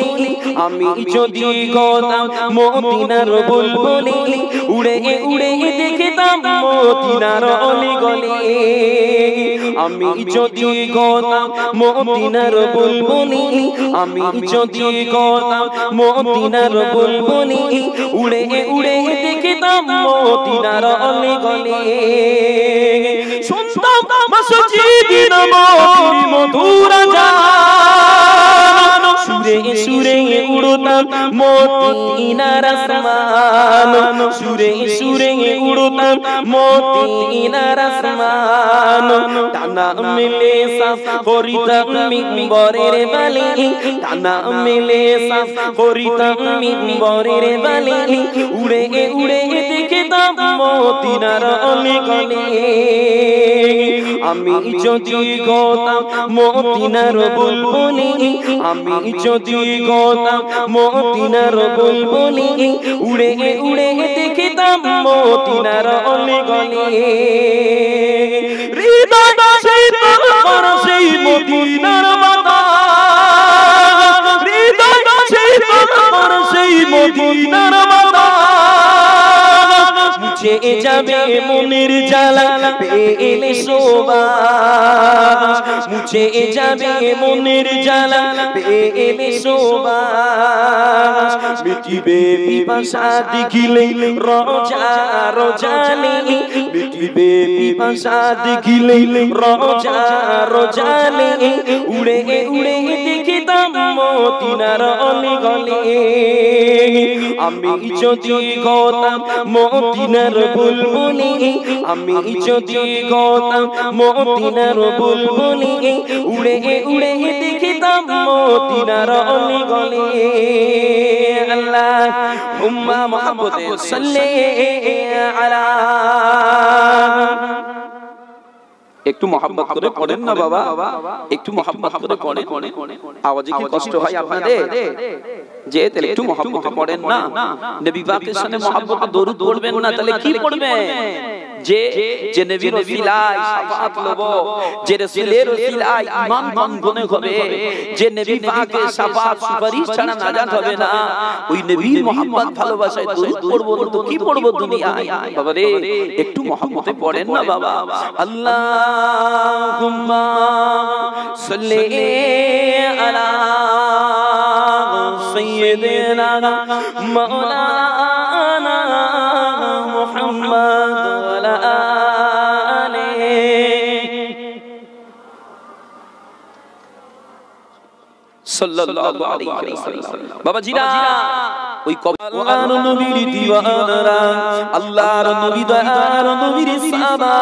বুলবুলি আমি যদি হতাম মদিনার বুলবুলি উড়ে উড়ে দেখতাম মদিনার অলিগলি আমি যদি হতাম মদিনার বুলবুলি আমি যদি হতাম মদিনার বুলবুলি উড়ে উড়ে দেখতাম মদিনার অলিগলি শুনতাম মসজিদে নববীর মধুর গান সুরে সুরে উড়তাম মদিনার আসমান সুরে সুরে উড়তাম মদিনার আসমান টানা মিলে সাফ করিতাম মিম্বরের বালি টানা মিলে সাফ করিতাম মিম্বরের বালি উড়ে উড়ে দেখতাম মদিনার অলিগলি আমি যদি হতাম মদিনার বুলবুলি আমি যদি হতাম মদিনার বুলবুলি উড়ে উড়ে দেখতাম মদিনার অলিগলি হৃদয় শীতল করে সেই মদিনার বাতাস হৃদয় শীতল করে সেই মদিনার বাতাস মুছে যাবে মনের জ্বালা পেলে সুবাস মুছে যাবে মনের জ্বালা পেলে সুবাস মিটিবে পিপাসা দেখিলে রোজা রোজানি মিটিবে পিপাসা দেখিলে রোজা রোজানি উড়ে উড়ে দেখতাম মদিনার অলিগলি আমি যদি হতাম মদিনার বুলবুলি আমি যদি হতাম মদিনার বুলবুলি উড়ে উড়ে দেখতাম মদিনার অলিগলি আল্লাহুম্মা মুহাম্মাদে সাল্লি আলা একটু মোহাম্মত করে পড়েন না বাবা একটু মোহাম্মত করে পড়েন আওয়াজে কি কষ্ট হয় আপনাদের যে তাহলে একটু মোহাম্মত পড়েন না নবী পাকের সামনে মোহাম্মত দরুদ পড়বেন না তাহলে কি পড়বেন যে যে নবীর ওসিলায় শাফাআত লব যে রাসূলের ওসিলায় ঈমান বন্ধনে হবে যে নবী পাকের শাফাআত সুপারিশ ছাড়া নাজাত হবে না ওই নবীর মোহাম্মত ভালোবাসায় দরুদ পড়বো তো কি পড়বো দুনিয়ায় বাবা রে একটু মোহাম্মতে পড়েন না বাবা আল্লাহুম্মা সাল্লি আলা সাইয়্যিদিনা মাওলানা মুহাম্মদ ওয়া আলা আলিহি সাল্লাল্লাহু আলাইহি ওয়াসাল্লাম বাবা জিরা ওই আল্লাহর নবীর দিওয়ানারা আল্লাহর নবী দয়ার নবীর সাহাবা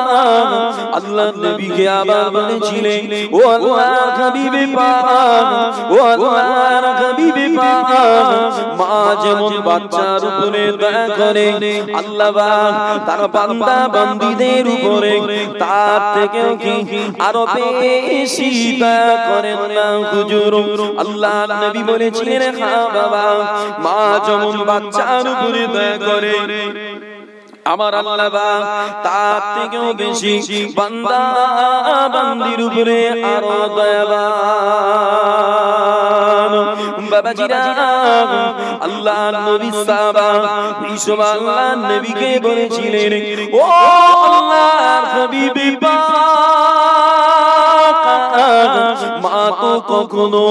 আল্লাহর নবীকে আবার বলেছিলেন ও আল্লাহর হাবিবে পাক ও আল্লাহর হাবিবে পাক মা যেমন বাচ্চার উপরে দয়া করে আল্লাহ পাক তার বান্দা বান্দীদের উপরে তার থেকেও কি আরো বেশি দয়া করেন না হুজুর আল্লাহর নবী বলেছিলেন হ্যাঁ বাবা মা যেমন বাচ্চার উপরে দয়া করে আমার আল্লাহ পাক তার থেকেও বেশি বান্দা বান্দির উপরে আরো দয়াবান বাবাজিরা আল্লাহর নবী সাহাবা বিশ্বর আল্লাহর নবীকে বলেছিলেন ও আল্লাহর হাবিবে পাক মা তো কখনো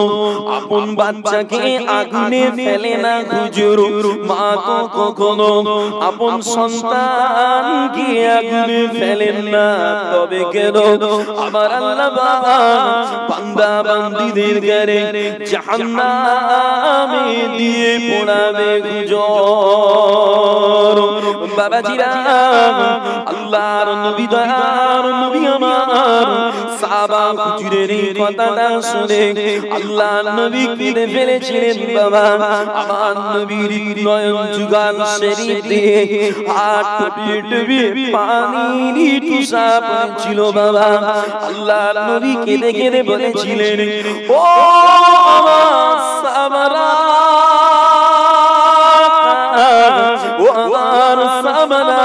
আপন বাচ্চাকে আগুনে ফেলে না হুজুর মা তো কখনো আপন সন্তানকে আগুনে ফেলেন না তবে কেন আমার আল্লাহ পাক বান্দা বান্দীদের গায়ে জাহান্নামে দিয়ে পোড়াবে হুজুর বাবাজিরা আল্লাহর নবী দয়ার নবী আমার সাহাবা হুজুরের কথাটা শুনে আল্লাহর নবী কেঁদে ফেলেছিলেন বাবা আমার নবীর নয়ন যুগাল শরীর দিয়ে হাত টুপি পানির টুসা পড়ছিল বাবা আল্লাহর নবী কেঁদে কেঁদে বলেছিলেন ও আমার সাহাবারা ও আমার সাহাবারা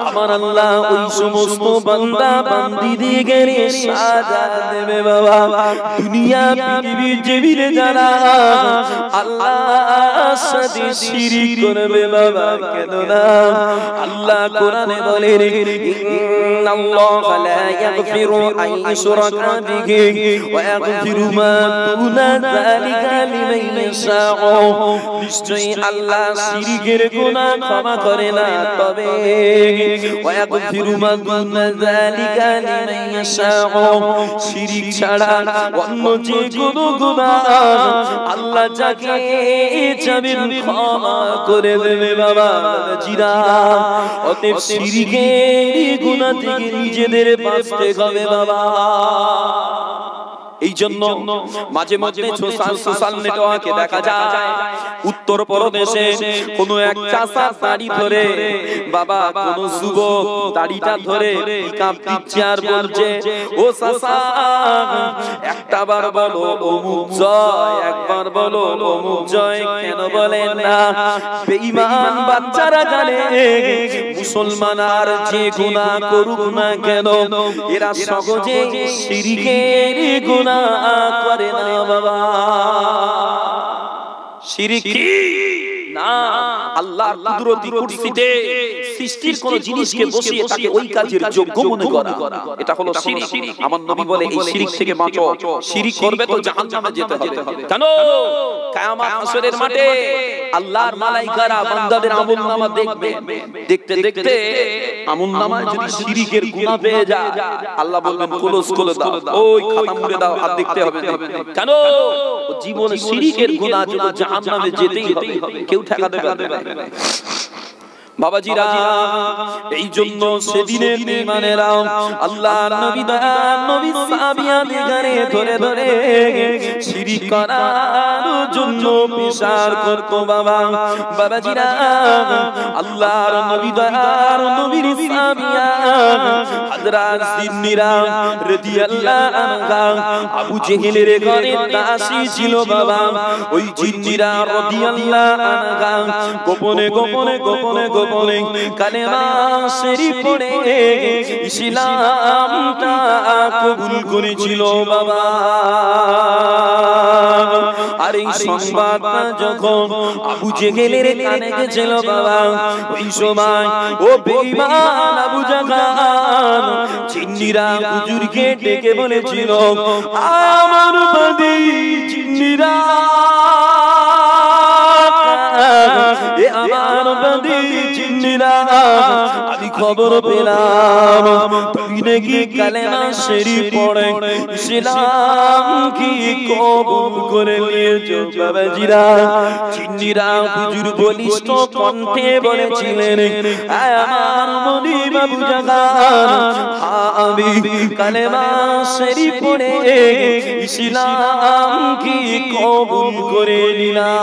আমার আল্লাহ ওই সমস্ত বান্দা বান্দিদের সাজা দেবে বাবা। দুনিয়া পৃথিবীর জমিনে যারা আল্লাহর সাথে শিরিক করবে বাবা, কেন না আল্লাহ কোরআনে বলেন ইন্নাল্লাহা লা ইয়াগফিরু আন ইউশরাকা বিহি ওয়া ইয়াগফিরু মা দুনা যালিকা লিমান ইয়াশাউ। নিশ্চয়ই আল্লাহ শিরকের গুনাহ ক্ষমা করে না, তবে ওয়া ইয়াগফিরু মা দুনা যালিকা লিমান ইয়াশাউ, শিরক ছাড়া অন্য যে কোনো গুনাহ আল্লাহ যাকে চাবেন ক্ষমা করে দেবে বাবা জিরা। অতএব শিরকের গুনাহ থেকে নিজেদের বাঁচতে হবে বাবা। এই জন্য মাঝে মাঝে সোশ্যাল নেটওয়ার্কে দেখা যায় উত্তর প্রদেশে কোন এক চাচা দাড়ি ধরে বাবা, কোন যুবক দাড়িটা ধরে পিকআপ দিচ্ছে আর বলছে ও চাচা একটা বার বলো অমুক জয়, একবার বলো অমুক জয়। কেন বলেন না? বেঈমান বাচ্চারা জানে মুসলমান আর যে গুনাহ করুক না কেন এরা সহজে শিরকের গুনাহ করে না বাবা। শিরক কি না, আল্লাহর কুদরতি কুরসিতে সৃষ্টির কোন জিনিসকে বসিয়ে তাকে ওই কাজের যোগ্য মনে করা, এটা হলো শিরক। আমার নবী বলে এই শিরক থেকে বাঁচো, শিরক করবে তো জাহান্নামে যেতে হবে। জানো কিয়ামত হাসরের মাঠে আল্লাহর মালায়েকারা বান্দাদের আমলনামা দেখবে, দেখতে দেখতে আমলনামায় যদি শিরকের গুনাহ পেয়ে যায় আল্লাহ বলবেন ক্লোজ করে দাও, ওই খাতা মুড়ে দাও, আর দেখতে হবে না। কেন? জীবনে শিরকের গুনাহ যদি জাহান্নামে যেতেই হবে, কেউ ঠেকাতে পারবে না বাবাজিরা। এই জন্য সেদিনের ঈমানেরা আল্লাহর নবী দয়ার নবী সাহাবিয়াদের গায়ে ধরে ধরে শিরক করার জন্য পেশার করত বাবা। বাবাজিরা আল্লাহর নবী দয়ার নবীর সাহাবিয়া হযরত জিন্নিরা রাদিয়াল্লাহু আনহা আবু জেহেলের ঘরে দাসী ছিল বাবা। ওই জিন্নিরা রাদিয়াল্লাহু আনহা গোপনে গোপনে গোপনে গোপনে কালেমা শরীফ পড়ে ইসলামটা কবুল করেছিল বাবা। আর এই সংবাদটা যখন আবু জেহেলের কানে গেছিল বাবা, ওই সময় ও বেঈমান আবু জাহাল জিন্নিরা হুজুরকে ডেকে বলেছিল আমার বাদী জিন্নিরা, এ আমার বাদী জিন্নিরা, আমি খবর পেলাম তুমি নাকি কালেমা শরীফ পড়ে ইসলাম কি কবুল করে নিয়েছো। বাবাজিরা জিন্নিরা হুজুর বলিষ্ঠ কণ্ঠে বলেছিলেন আমার মুনিব আবু জাহাল, আমি কালেমা শরীফ পড়ে ইসলাম কি কবুল করে নিলাম।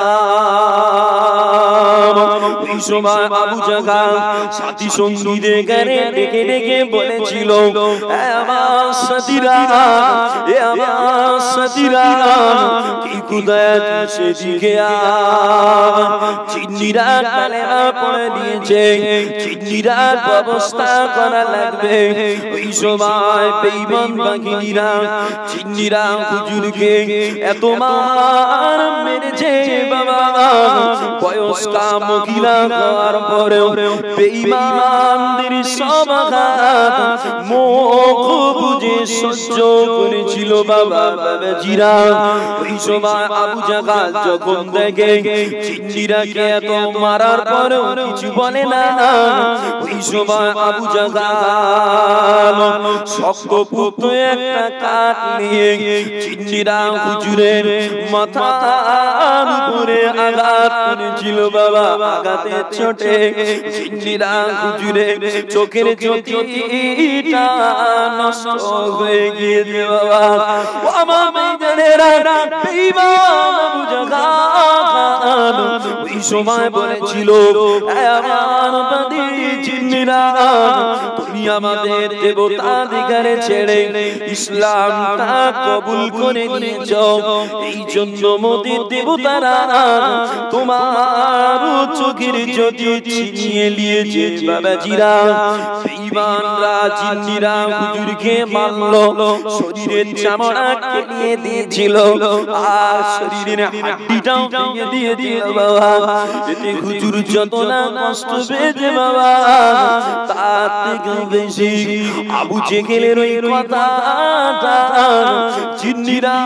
ওই সময় আবু জাহাল সাথী সঙ্গীদের গায়ে ডেকে ডেকে বলেছিল আমার সাথীরা, এ আমার সাথীরা কি খুদাত সেদিকে জিন্নিরা কালেমা পড়ে দিয়েছে, জিন্নিরার ব্যবস্থা করা লাগবে। ওই সময় বেঈমান বাহিনীরা জিন্নিরা হুজুরকে এত মার মেরেছে বাবা, বয়স্কা মহিলা হওয়ার পরেও বেঈমানদের সব আঘাত মুখ বুজে সহ্য করেছিল বাবা। বাবাজিরা ওই সময় আবু জাহাল যখন দেখে জিন্নিরাকে এত মারার পরেও কিছু বলে না, ওই সময় আবু জাহাল শক্ত পুত্র একটা কাঠ নিয়ে জিন্নিরা হুজুরের মাথার উপরে আঘাত করেছিল বাবা। আঘাতের চোটে জিন্নিরা হুজুরের চোখের জ্যোতিটা নষ্ট হয়ে গিয়েছে বাবা। ও আমার বেঈমানেরা, বেঈমান আবু জাহাল ওই সময় বলেছিল আমার বাদী জিন্নিরা তুমি আমাদের দেবতাদিগরে ছেড়ে ইসলামটা কবুল করে নিয়েছো, এই জন্য মোদের দেবতারা তোমার চোখের জ্যোতি ছিনিয়ে নিয়েছে। বাবাজিরা বেঈমানরা জিন্নিরা হুজুরকে মারলো, শরীরের চামড়া কেটে দিয়েছিল আর শরীরের হাড়টাও ভেঙে দিয়েছিল বাবা। এতে হুজুর যত না কষ্ট পেয়েছে বাবা, তার থেকে বেশি আবু জেহেলের ওই কথাটা জিন্নিরা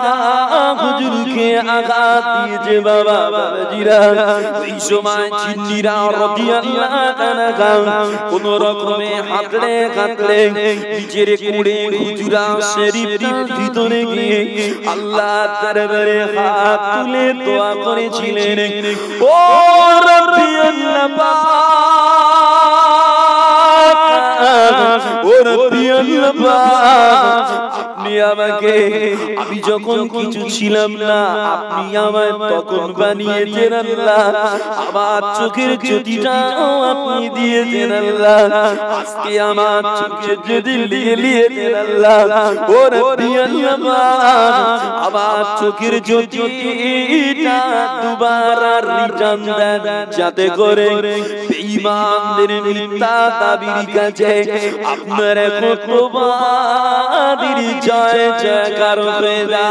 হুজুরকে আঘাত দিয়েছে বাবা। বাবাজিরা ওই সময় জিন্নিরা রাদিয়াল্লাহু তাআলা কোন রকমে হাতড়ে কাটলে নিজের কুড়ে হুজুরা শরীফের ভিতরে গিয়ে আল্লাহর দরবারে হাত তুলে দোয়া করেছিলেন, ও রব্বি আল্লাহ, ও রব্বি আল্লাহ, আপনি আমাকে, আমি যখন কিছু ছিলাম না আপনি আমায় তখন বানিয়েছেন আল্লাহ, আমার চোখের জ্যোতিটাও আপনি দিয়েছেন আল্লাহ, আজকে আমার চোখের জ্যোতি দিয়েছেন আল্লাহ, ও রব্বি আল্লাহ, আমার চোখের জ্যোতিটা দুবারা রিটার্ন দেন, যাতে করে বেঈমানদের মিথ্যা দাবির কাছে আপনার কতবাদির জয় জয়কার হয়ে যায়।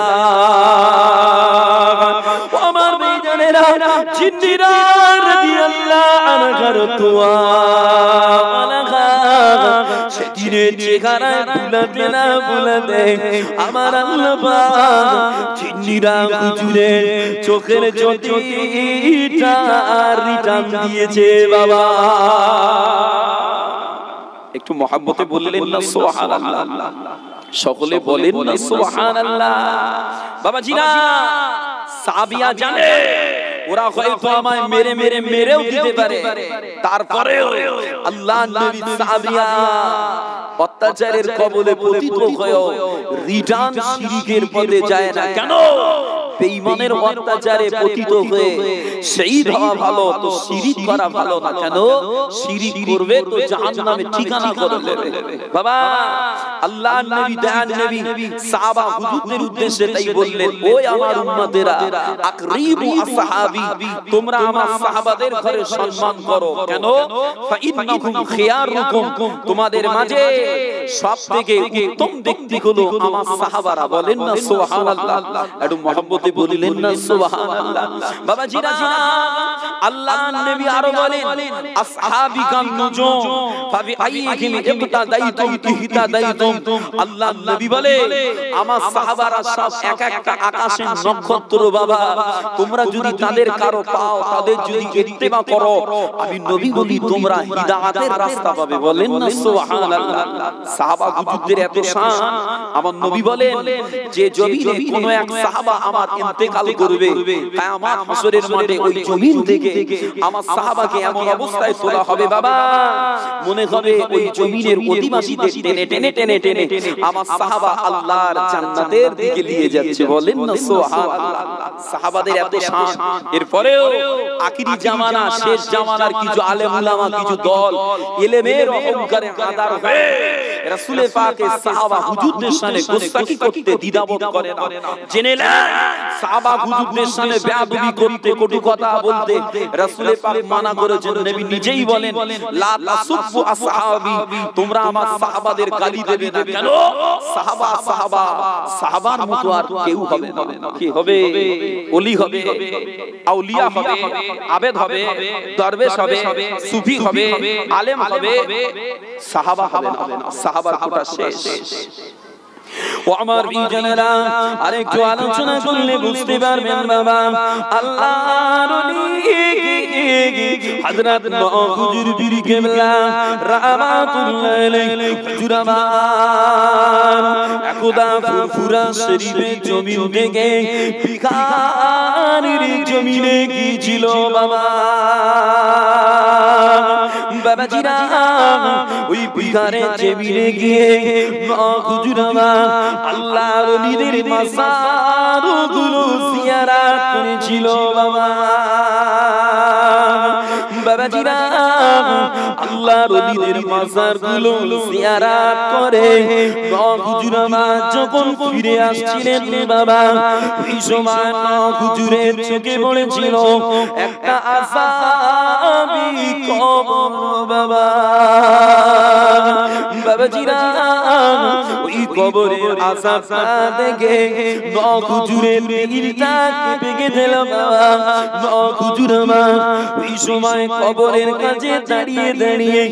আমার বেঈমানেরা জিন্নিরা রাদিয়াল্লাহু আনহার দোয়া সেদিনের চেহারায় ভুলাতে না ভুলাতে আমার আল্লাহ পাক জিন্নিরা হুজুরের চোখের জ্যোতিটা রিটার্ন দিয়েছে বাবা। একটু মহব্বতে বললেন না সুবহানাল্লাহ, সকলে বলেন না সুবহানাল্লাহ। বাবাজিরা সাহাবিয়া জানে ওরা হয়তো আমায় মেরেও দিতে পারে, তারপরেও আল্লাহ নবী সাহাবিয়া অত্যাচারের কবলে পতিত হয়েও রিটার্ন শিরকের পথে যায় না কেন? বেঈমানের অত্যাচারে পতিত হয়ে শহীদ হওয়া ভালো, তো শিরক করা ভালো না কেন? শিরক করবে তো জাহান্নামে ঠিকানা করে দেবে বাবা। আল্লাহর নবী দয়ার নবী সাহাবা হুজুরদের উদ্দেশ্যে তাই বললেন, ওই আমার উম্মতেরা, আকরিবু আসহাবি, তোমরা আমার সাহাবাদের ঘরে সম্মান করো কেন? ফাইন্নাহুম খিয়ারুকুম, তোমাদের মাঝে সবথেকে উত্তম ব্যক্তি হলো আমার সাহাবারা। বলেন না সুবহানাল্লাহ, একটু মহব্বতে বলিলেন না সুবহানাল্লাহ। বাবাজিরা আল্লাহর নবী আরো বলেন, আসহাবি কাম নুজুম ফাবি আইয়িহিম ইবতাদাইতুম ইহতাদাইতুম। আল্লাহর নবী বলে, আমার সাহাবারা সব এক একটা আকাশের নক্ষত্র বাবা, তোমরা যদি তাদের কারো পাও, তাদের যদি ইত্তেবা করো, আমি নবী বলি তোমরা হিদায়াতের রাস্তা পাবে। বলেন না সুবহানাল্লাহ। সাহাবা হুজুরদের এত শান, আমার নবী বলেন যে জমিনে কোন এক সাহাবা আমার ইন্তেকাল করবে, কিয়ামত হাসরের মাঠে ওই জমিন থেকে আমার সাহাবাকে এমন অবস্থায় তোলা হবে বাবা, মনে হবে ওই জমিনের অধিবাসীদের টেনে টেনে টেনে টেনে আমার সাহাবা আল্লাহর জান্নাতের দিকে নিয়ে যাচ্ছে। বলেন না সুবহানাল্লাহ। সাহাবাদের এত শান, এরপরেও আখিরি জামানা, শেষ জামানার কিছু আলেম উলামা, কিছু দল ইলমের অহংকারে আদার হয়ে রাসূল পাকের সাহাবা হুজুরদের শানে গোস্তাকি করতে দ্বিধাবোধ করে না। জেনে নেন, সাহাবা হুজুরদের শানে বেয়াদবি করতে, কটু কথা বলতে রাসূল পাক মানা করেছেন। নবী নিজেই বলেন, লা তাসুব্বু আসহাবি, তোমরা আমার সাহাবাদের গালি দেবে না কেন? সাহাবার মতো আর কেউ হবে না। কি হবে? ওলি হবে, আউলিয়া হবে, আবেদ হবে, দরবেশ হবে, সুফি হবে, আলেম হবে, সাহাবা হবে না। সাহাবার কোটা শেষ। ও আমার বিজনেরা, আরেকটু আলোচনা করলে বুঝতে পারবেন বাবা। আল্লাহর ওলি হযরত হুজুর পীর কেবলা রাহমাতুল্লাহ আলাইহি হুজুর আমার একদা ফুরফুরা শরীফে জমিন থেকে বিকানের জমিনে গিয়েছিল বাবা। বাবাজিরা ওই বিকারে জমিনে গিয়ে হুজুর আমার আল্লাহর ওলিদের মাজারগুলো জিয়ারত করেছিল বাবা। বাবাজিরা আল্লাহর ওলিদের মাজারগুলো জিয়ারত করে হুজুর আমার যখন ফিরে আসছিলেন বাবা, এই সময় হুজুরের চোখে পড়েছিল একটা আযাবী কবর বাবা। বাবাজিরা ওই কবরের আযাবটা দেখে নখ হুজুরের দিলটা কেঁপে গেল বাবা। নখ হুজুর আমার ওই সময় কবরের কাছে দাঁড়িয়ে দাঁড়িয়ে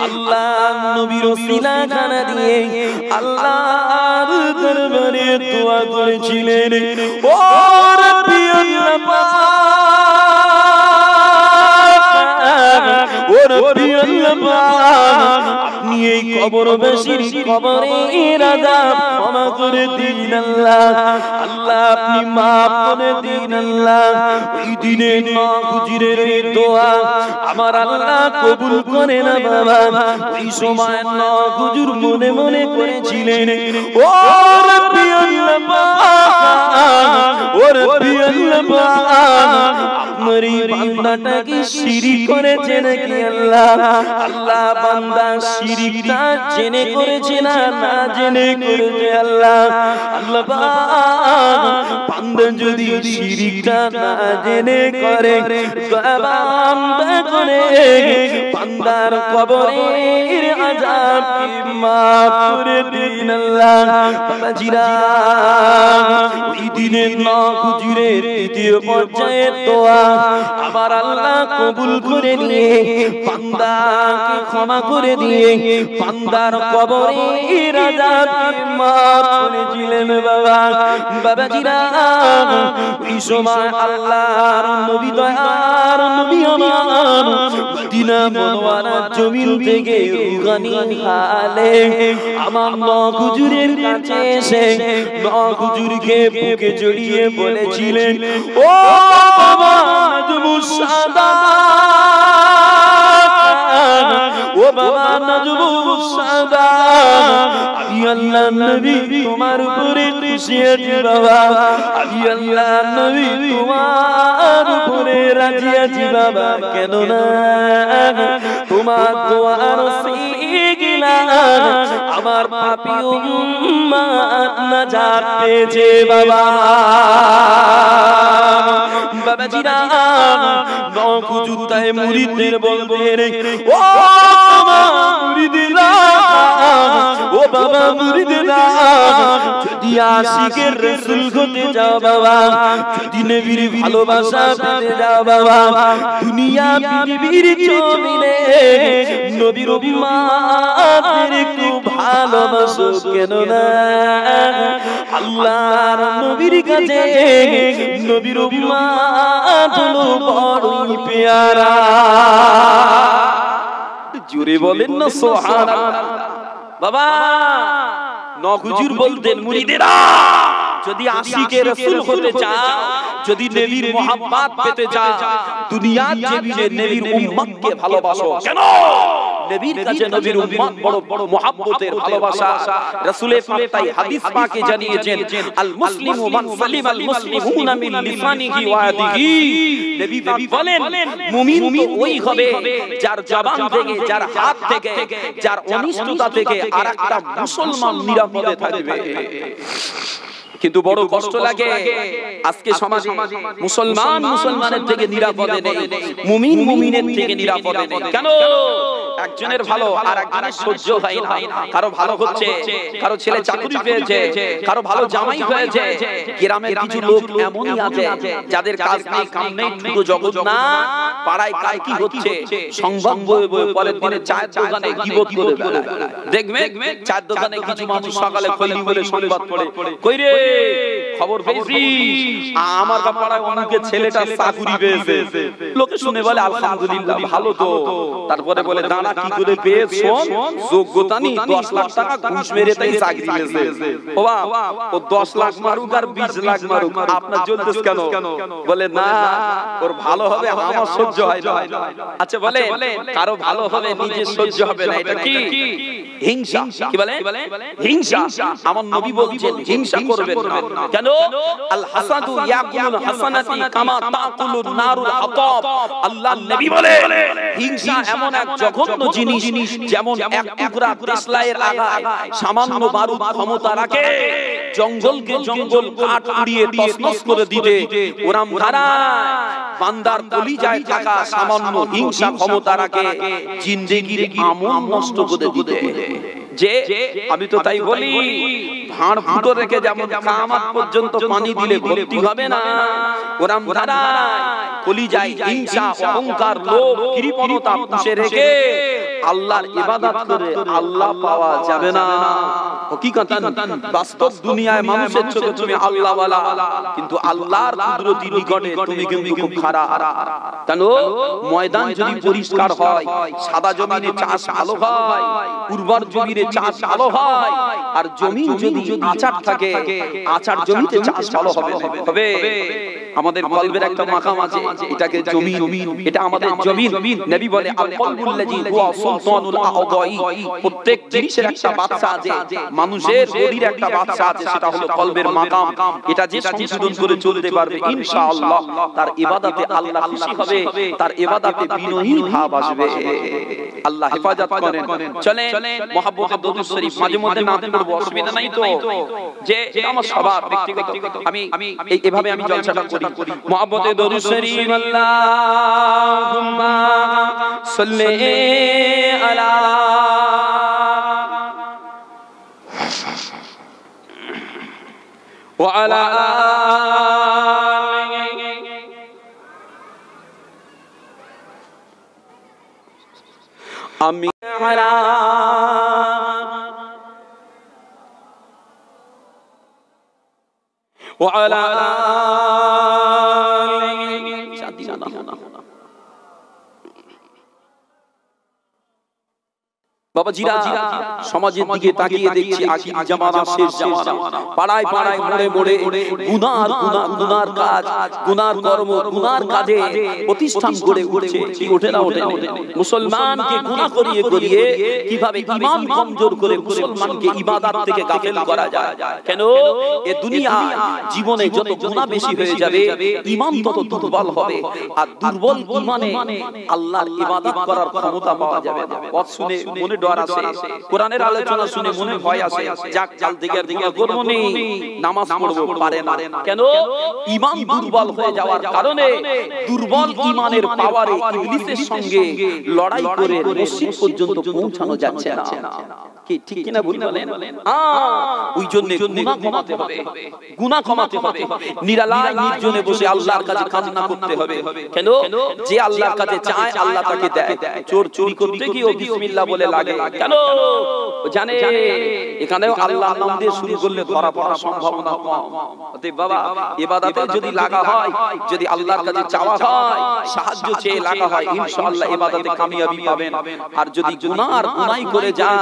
আল্লাহর নবীর ওসিলা খানা দিয়ে আল্লাহর দরবারে দোয়া করেছিলেন, ও রব্বি আল্লাহ, ও রব্বি আল্লাহ, আপনি এই কবরবাসীর কবরের আযাব ক্ষমা করে দিন আল্লাহ। আল্লাহ আপনি মাফ করে দিন আল্লাহ। ওই দিনে নখ হুজুরের দোয়া আমার আল্লাহ কবুল করে না বাবা। ওই সময় নখ হুজুর মনে মনে করেছিলেন, ও রব্বি আল্লাহ, ও রব্বি আল্লাহ, আপনার এই বান্দাটা কি শিরিক করেছে নাকি আল্লাহ? আল্লাহ বান্দা শিরিকটা জেনে করেছে না না জেনে করেছে আল্লাহ? আল্লাহ বান্দা যদি শিরিকটা না জেনে করে বান্দা করে বান্দার কবরের আযাব মাফ করে দিন আল্লাহ। বাবাজিরা ওই দিনে নখ হুজুরের দ্বিতীয় পর্যায়ের দোয়া আবার আল্লাহ কবুল করে নিয়ে বান্দাকে ক্ষমা করে দিয়ে বান্দার কবরের আযাব মাফ করেছিলেন বাবা। বাবাজিরা ওই সময় আল্লাহর নবী দয়ার নবী আমার মদিনা মুনাওয়ারার জমিন থেকে রুহানি হালে আমার নখ হুজুরের কাছে এসে নখ হুজুরকে বুকে জড়িয়ে বলেছিলেন, ও বাবা নাজমুস সাদাত, ও বাবা নাজমুস সাদাত, আমি আল্লাহর নবী তোমার উপরে খুশি আছি বাবা। আমি আল্লাহর নবী তোমার উপরে রাজি আছি বাবা। কেন না তোমার দোয়ার ওসিলা আমার পাপী উম্মত নাজাত পেয়েছে বাবা। বাবাজিরা নখ হুজুর তাই মুরিদদের বলবেন, ও মুরিদরা, ও বাবা মুরিদরা, যদি আশিকের রাসূল হতে যাও বাবা, যদি নবীর ভালোবাসা পেতে যাও বাবা, দুনিয়া পৃথিবীর জমিনে নবীর উম্মতদের একটু ভালোবাসো। কেন না আল্লাহর নবীর কাছে নবীর উম্মত হলো বড়ই পেয়ারা। জোরে বলেন না সুবহানাল্লাহ। বাবা নখ হুজুর বলতেন, মুরিদেরা যদি আশিকে রাসূল হতে চাও, যদি নবীর মোহাব্বত পেতে চাও, দুনিয়ার জমিনে নবীর উম্মতকে ভালোবাসো। কেন নবীর কাছে নবীর উম্মত বড় বড় মুহাব্বতের ভালোবাসা। রাসূল পাক তাই হাদিস পাকে জানিয়েছেন, আল মুসলিমু মান সালিমাল মুসলিমুনা মিন লিসানিহি ওয়া ইয়াদিহি। নবী পাক বলেন মুমিন তো ওই হবে যার জবান থেকে, যার হাত থেকে, যার অনিষ্টতা থেকে আরেকটা মুসলমান নিরাপদে থাকবে। কিন্তু বড় কষ্ট লাগে আজকে সমাজে মুসলমান মুসলমানের থেকে নিরাপদে নেই, মুমিন মুমিনের থেকে নিরাপদে নেই। কেন? একজনের ভালো আর একজনের সহ্য হয় না। কারো ভালো হচ্ছে, কারো ছেলে চাকরি পেয়েছে, কারো ভালো জামাই হয়েছে। গ্রামের কিছু লোক এমনই আছে যাদের কাজ নেই, কাম নেই, শুধু জগৎ না পাড়ায় কার কি হচ্ছে সংবাদ বয়ে বয়ে পরের দিনে চায়ের দোকানে গীবত করে বেড়ায়। দেখবে চায়ের দোকানে কিছু মানুষ সকালে খৈনি বলে সংবাদ পড়ে, কই রে খবর পেয়েছিস আমার পাড়ায় অনেকের ছেলেটা চাকরি পেয়েছে। লোকে শুনে বলে আলহামদুলিল্লাহ ভালো তো। তারপরে বলে দাঁড়া কি করে পেয়েছ? যোগ্যতা নেই, 10 লাখ টাকা ঘুষ মেরে তাই চাকরি পেয়েছে। ও বাবা ও 10 লাখ মারুক আর 20 লাখ মারুক, আপনার জ্বলতেছ কেন? বলে না ওর ভালো হবে আমার সহ্য হয় না। আচ্ছা বলে কারো ভালো হবে নিজে সহ্য হবে না, এটা কি হিংসা? কি বলে হিংসা। আমার নবী বলছেন হিংসা করবেন না। কেন? আল হাসাদু ইয়াকুলুল হাসানাতি কামা তাকুলুন নারুল হাতাব। আল্লাহর নবী বলে হিংসা এমন এক জঘন্য জিনিস যেমন এক টুকরা দেশলাইয়ের আগায় সামান্য বারুদ ক্ষমতা রাখে জঙ্গলকে জঙ্গল কাঠ উড়িয়ে তছনছ করে দিতে, ওরাম ধারায় বান্দার কলিজায় থাকা সামান্য হিংসা ক্ষমতা রাখে জিন্দেগির আমল নষ্ট করে দিতে। যে আমি তো তাই বলি ভাঁড় ফুটো রেখে যেমন কিয়ামত পর্যন্ত পানি দিলে ভর্তি হবে না, ওরম দ্বারা কলিজায় হিংসা, অহংকার, লোভ, কৃপণতা পুষে রেখে আল্লাহর ইবাদত করে আল্লাহ পাওয়া যাবে না। হকিকতান বাস্তব দুনিয়ায় মানুষের চোখে তুমি আল্লাহ ওয়ালা, কিন্তু আল্লাহর কুদরতি নিকটে তুমি কিন্তু খুব খারাপ। কেন? ময়দান যদি পরিষ্কার হয়, সাদা জমিনে চাষ ভালো হয়, উর্বর জমিনে চাষ ভালো হয়, আর জমি যদি আচার থাকে, আচার জমিতে চাষ ভালো হবে। আমাদের কলবের একটা মাকাম আছে, এটাকে জমিন, এটা আমাদের জমিন। নবী বলে আল কলবুল্লাযী হুয়া সুলতানুল আ'দাই, প্রত্যেক জিনিসের একটা বাদশা আছে, মানুষের বডির একটা বাদশা আছে, সেটা হলো কলবের মাকাম। এটা যে সংশোধন করে চলতে পারবে ইনশাআল্লাহ তার ইবাদতে আল্লাহ খুশি হবে, তার ইবাদতে বিনয়ী ভাব আসবে। আল্লাহ হেফাজত করেন। চলে মুহাব্বতে দরুদ শরীফ মাঝে মধ্যে না পড়ব, অসুবিধা নাই তো, যে আমার স্বভাব ব্যক্তিগত, আমি এইভাবে আমি জলসাটা করি। মুহাব্বতে দরুদ শরীফ আল্লাহুম্মা সাল্লি আলা ওয়া আলা আমি আলা ওয়া আলা বাবাজিরা, সমাজের দিকে তাকিয়ে দেখছি আখির জামানা, শেষ জামানা, পাড়ায় পাড়ায় মোড়ে মোড়ে গুনার কাজ, গুনার কর্ম, গুনার কাজে প্রতিষ্ঠান গড়ে উঠছে। কি ওঠে না ওঠে? মুসলমানকে গুনাহ করিয়ে করিয়ে কিভাবে ঈমান কমজোর করে মুসলমানকে ইবাদত থেকে গাফেল করা যায়। কেন? এই দুনিয়া জীবনে যত গুনাহ বেশি হয়ে যাবে, ঈমান তত দুর্বল হবে, আর দুর্বল ঈমানে আল্লাহর ইবাদত করার ক্ষমতা পাওয়া যাবে না। কথা শুনে মনে ডর আসে, কোরআনের আলোচনা শুনে মনে ভয় আসে, যাক কাল থেকে আর গুনাহ করব না, নামাজ পড়ব, পারে না। কেন? ঈমান দুর্বল হয়ে যাওয়ার কারণে দুর্বল ঈমানের পাওয়ারে ইবলিসের সঙ্গে লড়াই করে মসজিদ পর্যন্ত পৌঁছানো যাচ্ছে না। কি ঠিক কিনা ভুল বলেন? ওই জন্য গুনাহ কমাতে হবে, গুনাহ কমাতে হবে, নিরালায় নির্জনে বসে আল্লাহর কাছে কান্না করতে হবে। কেন? যে আল্লাহর কাছে চায় আল্লাহ তাকে দেয়। চোর চুরি করতে গিয়ে ও বিসমিল্লাহ বলে লাগে, কেন? জানে এখানেও আল্লাহর নাম দিয়ে শুরু করলে ধরা পড়ার সম্ভাবনা কম। অতএব বাবা, ইবাদতে যদি লাগা হয়, যদি আল্লাহর কাছে চাওয়া হয়, সাহায্য চেয়ে লাগা হয়, ইনশাআল্লাহ ইবাদতে কামিয়াবি পাবেন। আর যদি গুনাহ আর গুনাহই করে যান,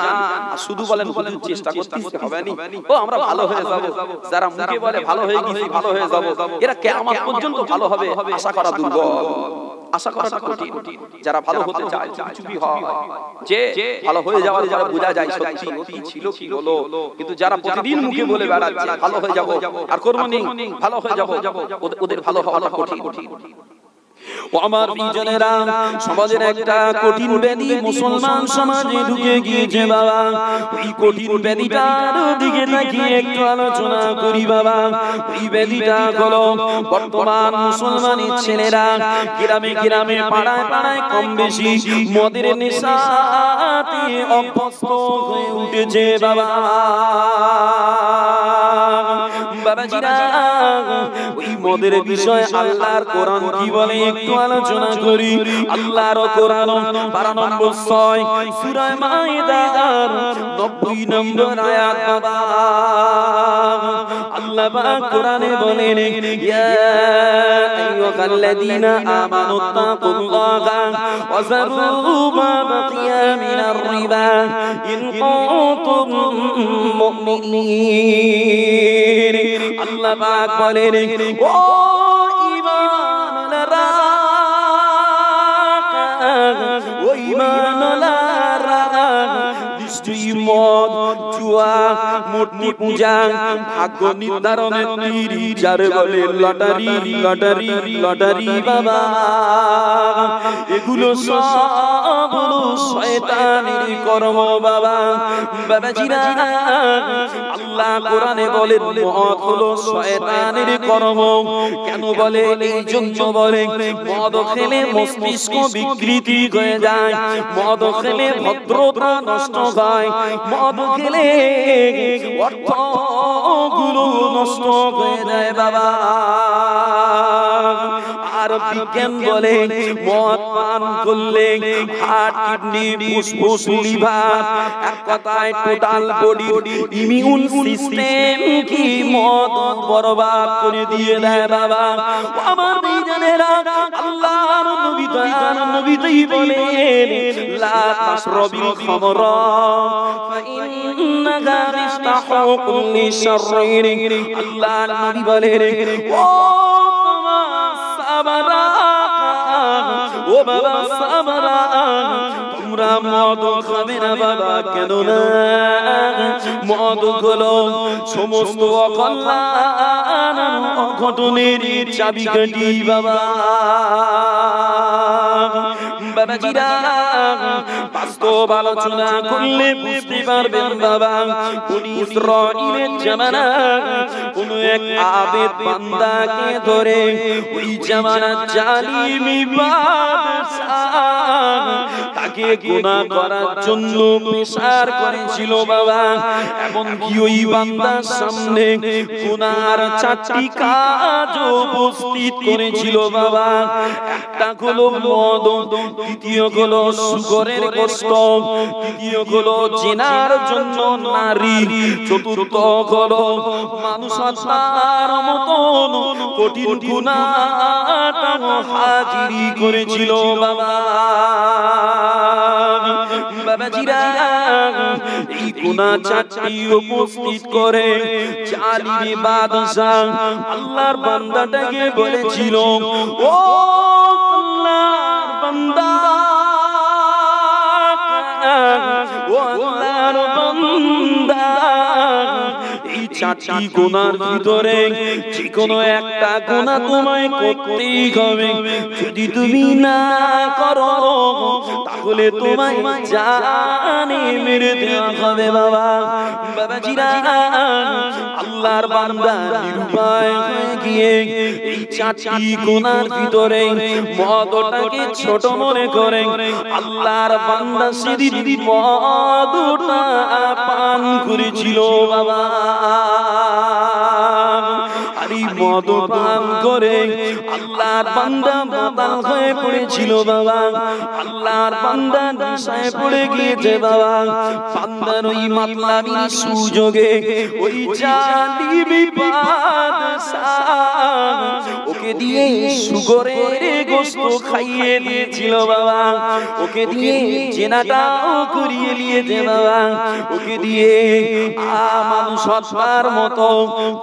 শুধু বলেন হুজুর চেষ্টা করতে হবে না, ও আমরা ভালো হয়ে যাব, যারা মুখে বলে ভালো হয়ে গেছি, ভালো হয়ে যাব, এরা কিয়ামত পর্যন্ত ভালো হবে আশা করা দুর্বল, আশা করাটা কঠিন। যারা ভালো হতে চায় চুপি হয়, যে ভালো হয়ে যাওয়ার যারা বোঝা যায় সত্যি অতি ছিল কি হলো, কিন্তু যারা প্রতিদিন মুখে বলে বেড়াচ্ছে ভালো হয়ে যাব আর করব না, ভালো হয়ে যাব, ওদের ভালো হওয়াটা কঠিন। ও আমার প্রিয়জনেরা, সমাজের একটা কঠিন ব্যাধি মুসলমান সমাজে ঢুকে গিয়েছে বাবা। ওই কঠিন ব্যাধিটার দিকে তাকিয়ে একটু আলোচনা করি বাবা। ওই ব্যাধিটা হলো বর্তমান মুসলমানের ছেলেরা গ্রামে গ্রামে পাড়ায় পাড়ায় কম বেশি মদের নেশাতে অভ্যস্ত হয়ে উঠেছে বাবা। বাবাজিরা, ওই মদের বিষয় আল্লাহর কোরআন কি বলে একটু আলোচনা করি। আল্লাহর কোরআন 12 নম্বর 6 সূরা মাইদার 90 নম্বর আয়াত বাবা। আল্লাহ পাক কোরআনে বলেন, ইয়া আইয়ুহাল্লাযীনা আমানু তাকুল্লাহা ওয়া যারু মা বাকিয়া মিনার রিবা ইন কুনতুম মুমিনিন। আল্লাহ পাক বলেন, ও ঈমানওয়ালারা, ও ঈমানওয়ালারা, নিশ্চয়ই মদ, জুয়া, মূর্তি পূজা, ভাগ্য নির্ধারণের তীর, যার বলে লটারি লটারি লটারি বাবা, এগুলো সব হলো শয়তানের কর্ম বাবা। বাবাজিরা, আল্লাহ কোরআনে বলেন মদ হলো শয়তানের কর্ম। কেন বলে? এই জন্য বলে মদ খেলে মস্তিষ্ক বিকৃতি হয়ে যায়, মদ খেলে ভদ্রতা নষ্ট হয়, মদ খেলে অর্থগুলো নষ্ট হয়ে যায় বাবা। আর বিজ্ঞান বলে মদ পান করলে হার্ট, কিডনি, ফুসফুস, লিভার, এক কথায় টোটাল বডি ইমিউন সিস্টেম কি মদ বরবাদ করে দিয়ে দেয় বাবা। আমার জানেরা, আল্লাহর নবী দয়ার নবী তাই বলেন লা তাশরাবিল খামরা ফাইন্নাহা মিফতাহু কুল্লি শাররিন। আল্লাহর নবী বলেন ও সাবারা, ও বাবা সাবারা, তোমরা মদ খাবে না বাবা। কেন না? মদ হলো সমস্ত অকল্যাণ অঘটনের চাবিকাঠি বাবা। বাবাজিরা, বাস্তব আলোচনা করলে বুঝতে পারবেন বাবা। বনি ইসরাঈলের জামানা কোন এক আবেদ বান্দাকে ধরে ওই জামানা জালিমি বাদশাহ তাকে গুনাহ করার জন্য প্রেসার করেছিল বাবা। এমনকি ওই বান্দার সামনে গুনার 4টি কাজ উপস্থিত করেছিল বাবা। একটা হলো মদ, দ্বিতীয় হলো শুকরের গোশত, তৃতীয় হলো জিনার জন্য নারী, চতুর্থ হলো মানুষ হত্যার মতন কঠিন গুনাহটা হাজিরি করেছিল বাবা। বাবাজিরা, এই গুনাহ 4টি উপস্থিত করে জালিম বাদশা আল্লাহর বান্দাটাকে বলেছিল, ও আল্লাহর বান্দা, ও আল্লাহর বান্দা, এই 4টি গুনার ভিতরে যে কোনো একটা গুনাহ তোমায় করতেই হবে। যদি তুমি না করো তাহলে তোমায় জানে মেরে দেওয়া হবে বাবা। বাবাজিরা, আল্লাহর বান্দা নিরুপায় হয়ে গিয়ে এই 4টি গুনার ভিতরে মদটাকে ছোট মনে করে আল্লাহর বান্দা সেদিন মদটা পান করেছিল বাবা। আর এই মদ পান করে আল্লাহর বান্দা মাতাল হয়ে পড়েছিল বাবা। আল্লাহর বান্দা নেশায় পড়ে গিয়েছে বাবা। বান্দার ওই মাতলামির সুযোগে ওই জালিমি বাদশা ওকে দিয়ে শুকরের গোশত খাইয়ে দিয়েছিল বাবা। ওকে দিয়ে জেনাটাও করিয়ে নিয়েছে বাবা। ওকে দিয়ে মানুষ হত্যার মতো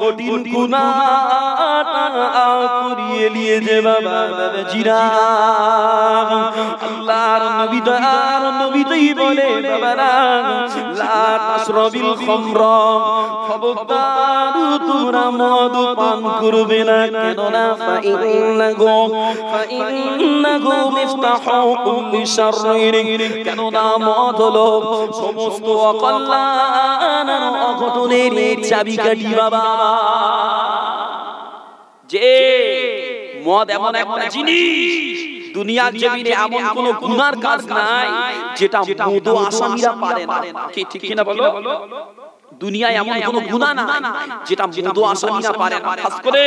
কঠিন গুনাহটা করিয়ে নিয়েছে বাবা। বাবাজিরা, আল্লাহর নবী দয়ার নবী তাই বলে বাবারা লা তাশরাবিল খামরা, খবরদার তোমরা মদ পান করবে না। কেন না? ফাইন্নাহু মিফতাহু কুল্লি শাররিন। কেন না? মদ হলো সমস্ত অকল্যাণ অঘটনের চাবিকাঠি বাবা। যে মদ এমন একটা জিনিস, দুনিয়ার জমিনে এমন কোন গুনার কাজ নাই যেটা মদ আসামিরা পারে না। কি ঠিক কিনা বলো? দুনিয়ায় এমন কোন গুনাহ নাই যেটা মদ আসামিরা পারে না। খাস করে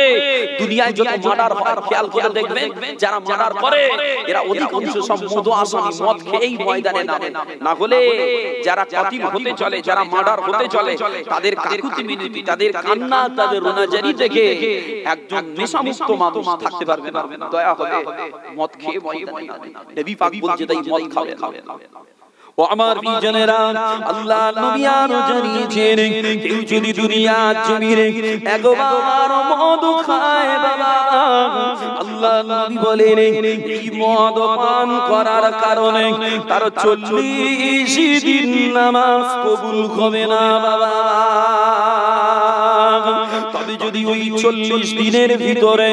দুনিয়ায় যত মার্ডার হয় খেয়াল করে দেখবেন, যারা মার্ডার করে এরা অধিকাংশ সব মদ আসামি, মদ খেয়েই ময়দানে নামে। না হলে যারা কাতিল হতে চলে, যারা মার্ডার হতে চলে, তাদের কাকুতি মিনতি, তাদের কান্না, তাদের রোনাজারি দেখে একজন নেশামুক্ত মানুষ থাকতে পারবে না। দয়া হবে মদ খেয়ে ময়দানে নামে। নবী পাক বলছে তাই মদ খাবে। ও আমার বিজনেরা, আল্লাহ নবী আরো জানিয়েছেন কেউ যদি দুনিয়ার জমিনে একবার মদ খায় বাবা, আল্লাহ নবী বলেন এই মদ পান করার কারণে তার 40 দিন নামাজ কবুল হবে না বাবা। তবে যদি ওই 40 দিনের ভিতরে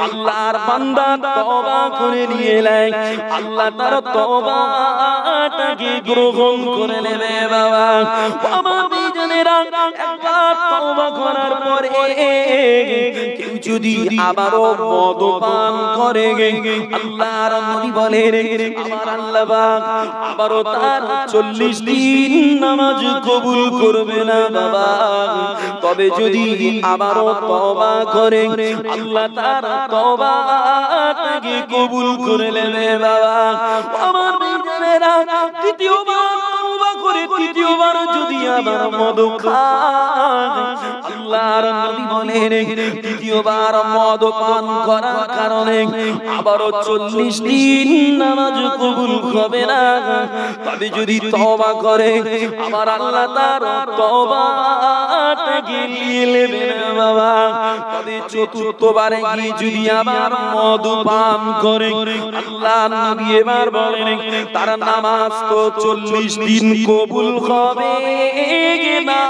আল্লাহর বান্দা তওবা করে নিয়ে নেয়, আল্লাহ তার তওবাটাকে গ্রহণ করে নেবে বাবা। বাবা বিজনেরা, একবার তওবা করার পরে কেউ যদি আবারও মদ পান করে, আল্লাহর নবী বলেন আমার আল্লাহ পাক আবারও তার 40 দিন নামাজ কবুল করবে না বাবা। তবে যদি আবারও তওবা করে, আল্লাহ তার তওবাটাকে কবুল করে নেবে বাবা। আমার বিজনেরা, দ্বিতীয়বার তওবা করে তৃতীয়বার যদি আবার মদ খায়, আল্লাহর নবী বলেন তৃতীয়বার মদ পান করার কারণে আবারও 40 দিন নামাজ কবুল হবে না। তবে যদি তওবা করে, আমার আল্লাহ তার তওবাটাকে নিয়ে নেবেন বাবা। তবে চতুর্থবারে গিয়ে যদি আবার মদ পান করে, আল্লাহ নবী এবার বলেন তার নামাজ তো 40 দিন কবুল হবে না,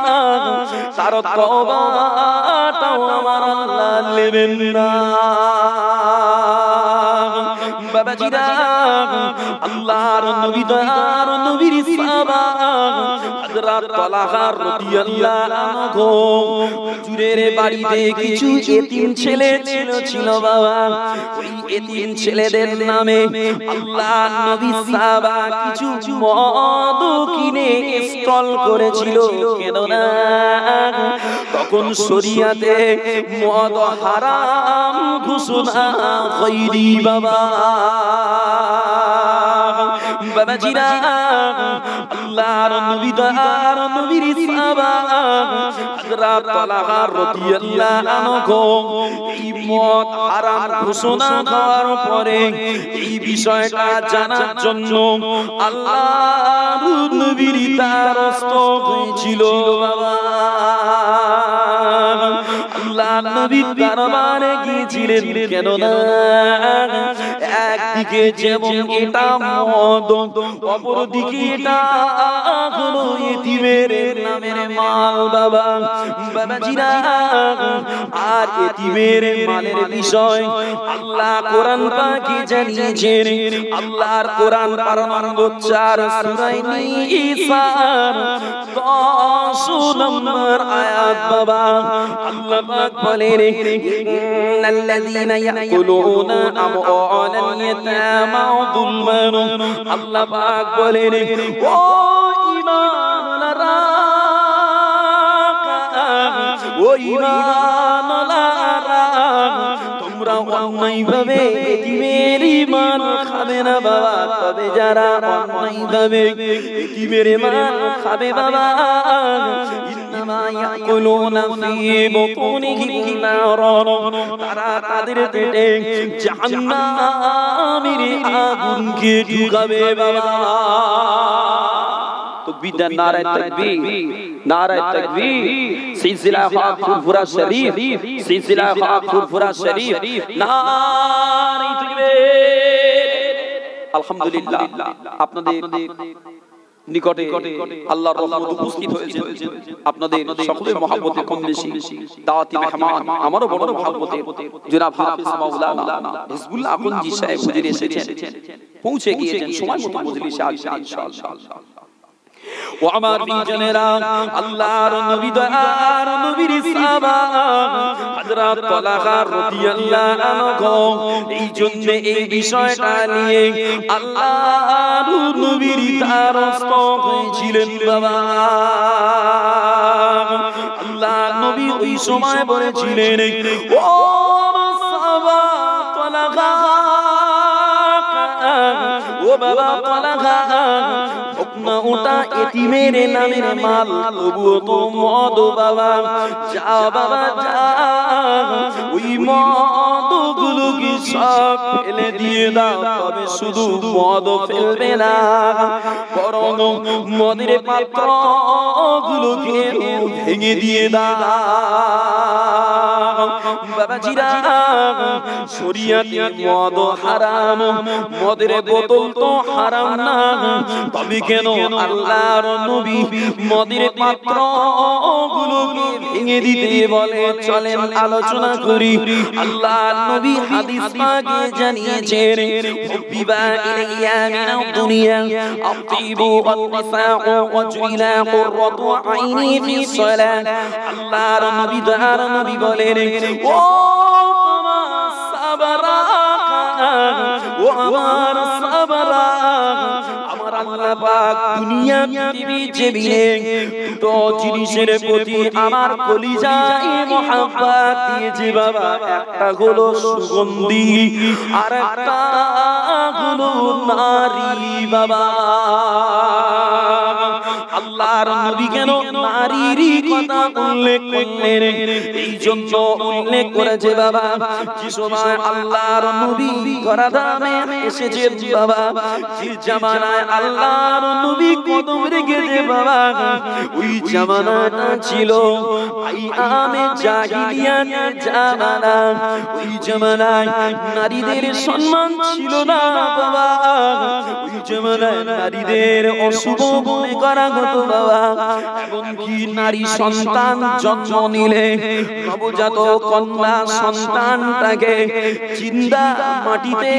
তার তওবাটাও আমার আল্লাহ নেবেন না বাবাজিরা। আল্লাহর নবী দয়ার নবীর সাহাবা হযরত তালহা রাদিয়াল্লাহু আনহু, হুজুরের বাড়িতে কিছু এতিম ছেলে ছিল বাবা। ওই এতিম ছেলেদের নামে আল্লাহর নবী সাহাবা কিছু মদ কিনে স্টল করেছিল। কেন না তখন শরিয়াতে মদ হারাম ঘোষণা হয়নি বাবা। বাবাজিরা, আল্লাহর নবী দয়ার নবীর সাহাবা হযরত তালহা রাদিয়াল্লাহু আনহু এই মদ হারাম ঘোষণা করার পরে এই বিষয়টা জানার জন্য আল্লাহর নবীর দ্বারস্থ হয়েছিল বাবা। আল্লাহ নবী দরবারে গিয়েছিলেন। কেন না একদিকে যেমন এটা মদ, অপরদিকে এটা হলো এতিমের নামের মাল বাবা। বাবাজিরা, আর এতিমের মালের বিষয় আল্লাহ কোরআন পাকে জানিয়েছেন। আল্লাহর কোরআন 12 নম্বর 4 সূরা নিসা 10 নম্বর আয়াত বাবা। আল্লাহ পাক বলেন ইন্নাল্লাযীনা ইয়াকুলুনা আমওয়ালাল ইয়াতামা যুলমান। আল্লাহ পাক বলেন ও ঈমানওয়ালারা, ও ঈমানওয়ালারা, তোমরা অন্যায়ভাবে এতিমের মাল খাবে না বাবা। তবে যারা অন্যায়ভাবে এতিমের মাল খাবে বাবা, ইন্নামা ইয়াকুলুনা ফি বুতুনিহিম নারান, তারা তাদের পেটে জাহান্নামের আগুনকে ঢুকাবে বাবা। তকবীর, নারায়ে তাকবীর, নারায়ে তাকবীর। সিলসিলা হক ফুরফুরা শরীফ, সিলসিলা হক ফুরফুরা শরীফ, নারায়ে তাকবীর। আলহামদুলিল্লাহ, আপনাদের নিকটে আল্লাহর রহমত উপস্থিত হয়েছে। আপনাদের সকলের মহব্বতে কম বেশি দাওয়াতি মেহমান, আমারও বড় মহব্বতে জনাব হাফেজ মাওলানা হিজবুল্লাহ আকন্দি সাহেব হুজুর এসেছেন, পৌঁছে গিয়েছেন। সময় মতো মজলিসে আসবেন ইনশাআল্লাহ। ও আমার বিজনেরা, আল্লাহর নবী দয়ার নবীর সাহাবা হযরত তালহা রাদিয়াল্লাহু আনহু এই জন্য এই বিষয়টা নিয়ে আল্লাহর নবীর দ্বারস্থ হয়েছিলেন বাবা। আল্লাহর নবী ওই সময় বলেছিলেন ও সাহাবা তালহা, ও বাবা তালহা, হুকম না ওটা এতিমের নামের মাল, তবুও তো মদ বাবা, যা বাবা যা, ওই মদগুলো কি সব ফেলে দিয়ে দাও, তবে শুধু মদ ফেলবে না, বরং মদের পাত্রগুলোকে ভেঙে দিয়ে দাও। বাবাজিরা, শরিয়াতে মদ হারাম, মদের বোতল তো হারাম না, তবে কেন আল্লাহর নবী মদের পাত্রগুলোকে ভেঙে দিতে বলে? চলেন আলোচনা করি। আল্লাহর নবী হাদিস পাকে জানিয়েছেন, হুবিবা ইলাইয়া মিনাদ দুনিয়া আতিবু ওয়ান নিসাউ ওয়াজইলা কুররাতু আইনি ফি সালাত। আল্লাহর নবী দয়ার নবী বলেন, ও আমার সাবরা, ও আমার সাবরা, আমার আল্লাহ পাক দুনিয়া পৃথিবী জমিনে দুটো জিনিসের প্রতি আমার কলিজায় মহব্বত দিয়েছে বাবা। একটা হলো সুগন্ধি, আর একটা হলো নারী বাবা। আল্লাহর নবী কেন নারীর কথা উল্লেখ করলেন? এই জন্য উল্লেখ করেছে বাবা, যে সময় আল্লাহর নবী ধরাধামে এসেছেন বাবা, যে জামানায় আল্লাহর নবী কদম রেখেছে বাবা, ওই জামানাটা ছিল আইয়ামে জাহিলিয়াতের জামানা। ওই জামানায় নারীদের সম্মান ছিল না বাবা, ওই জামানায় নারীদের অশুভ মনে করা হতো বাবা। এমনকি নারী সন্তান জন্ম নিলে নবজাত কন্যা সন্তানটাকে জিন্দা মাটিতে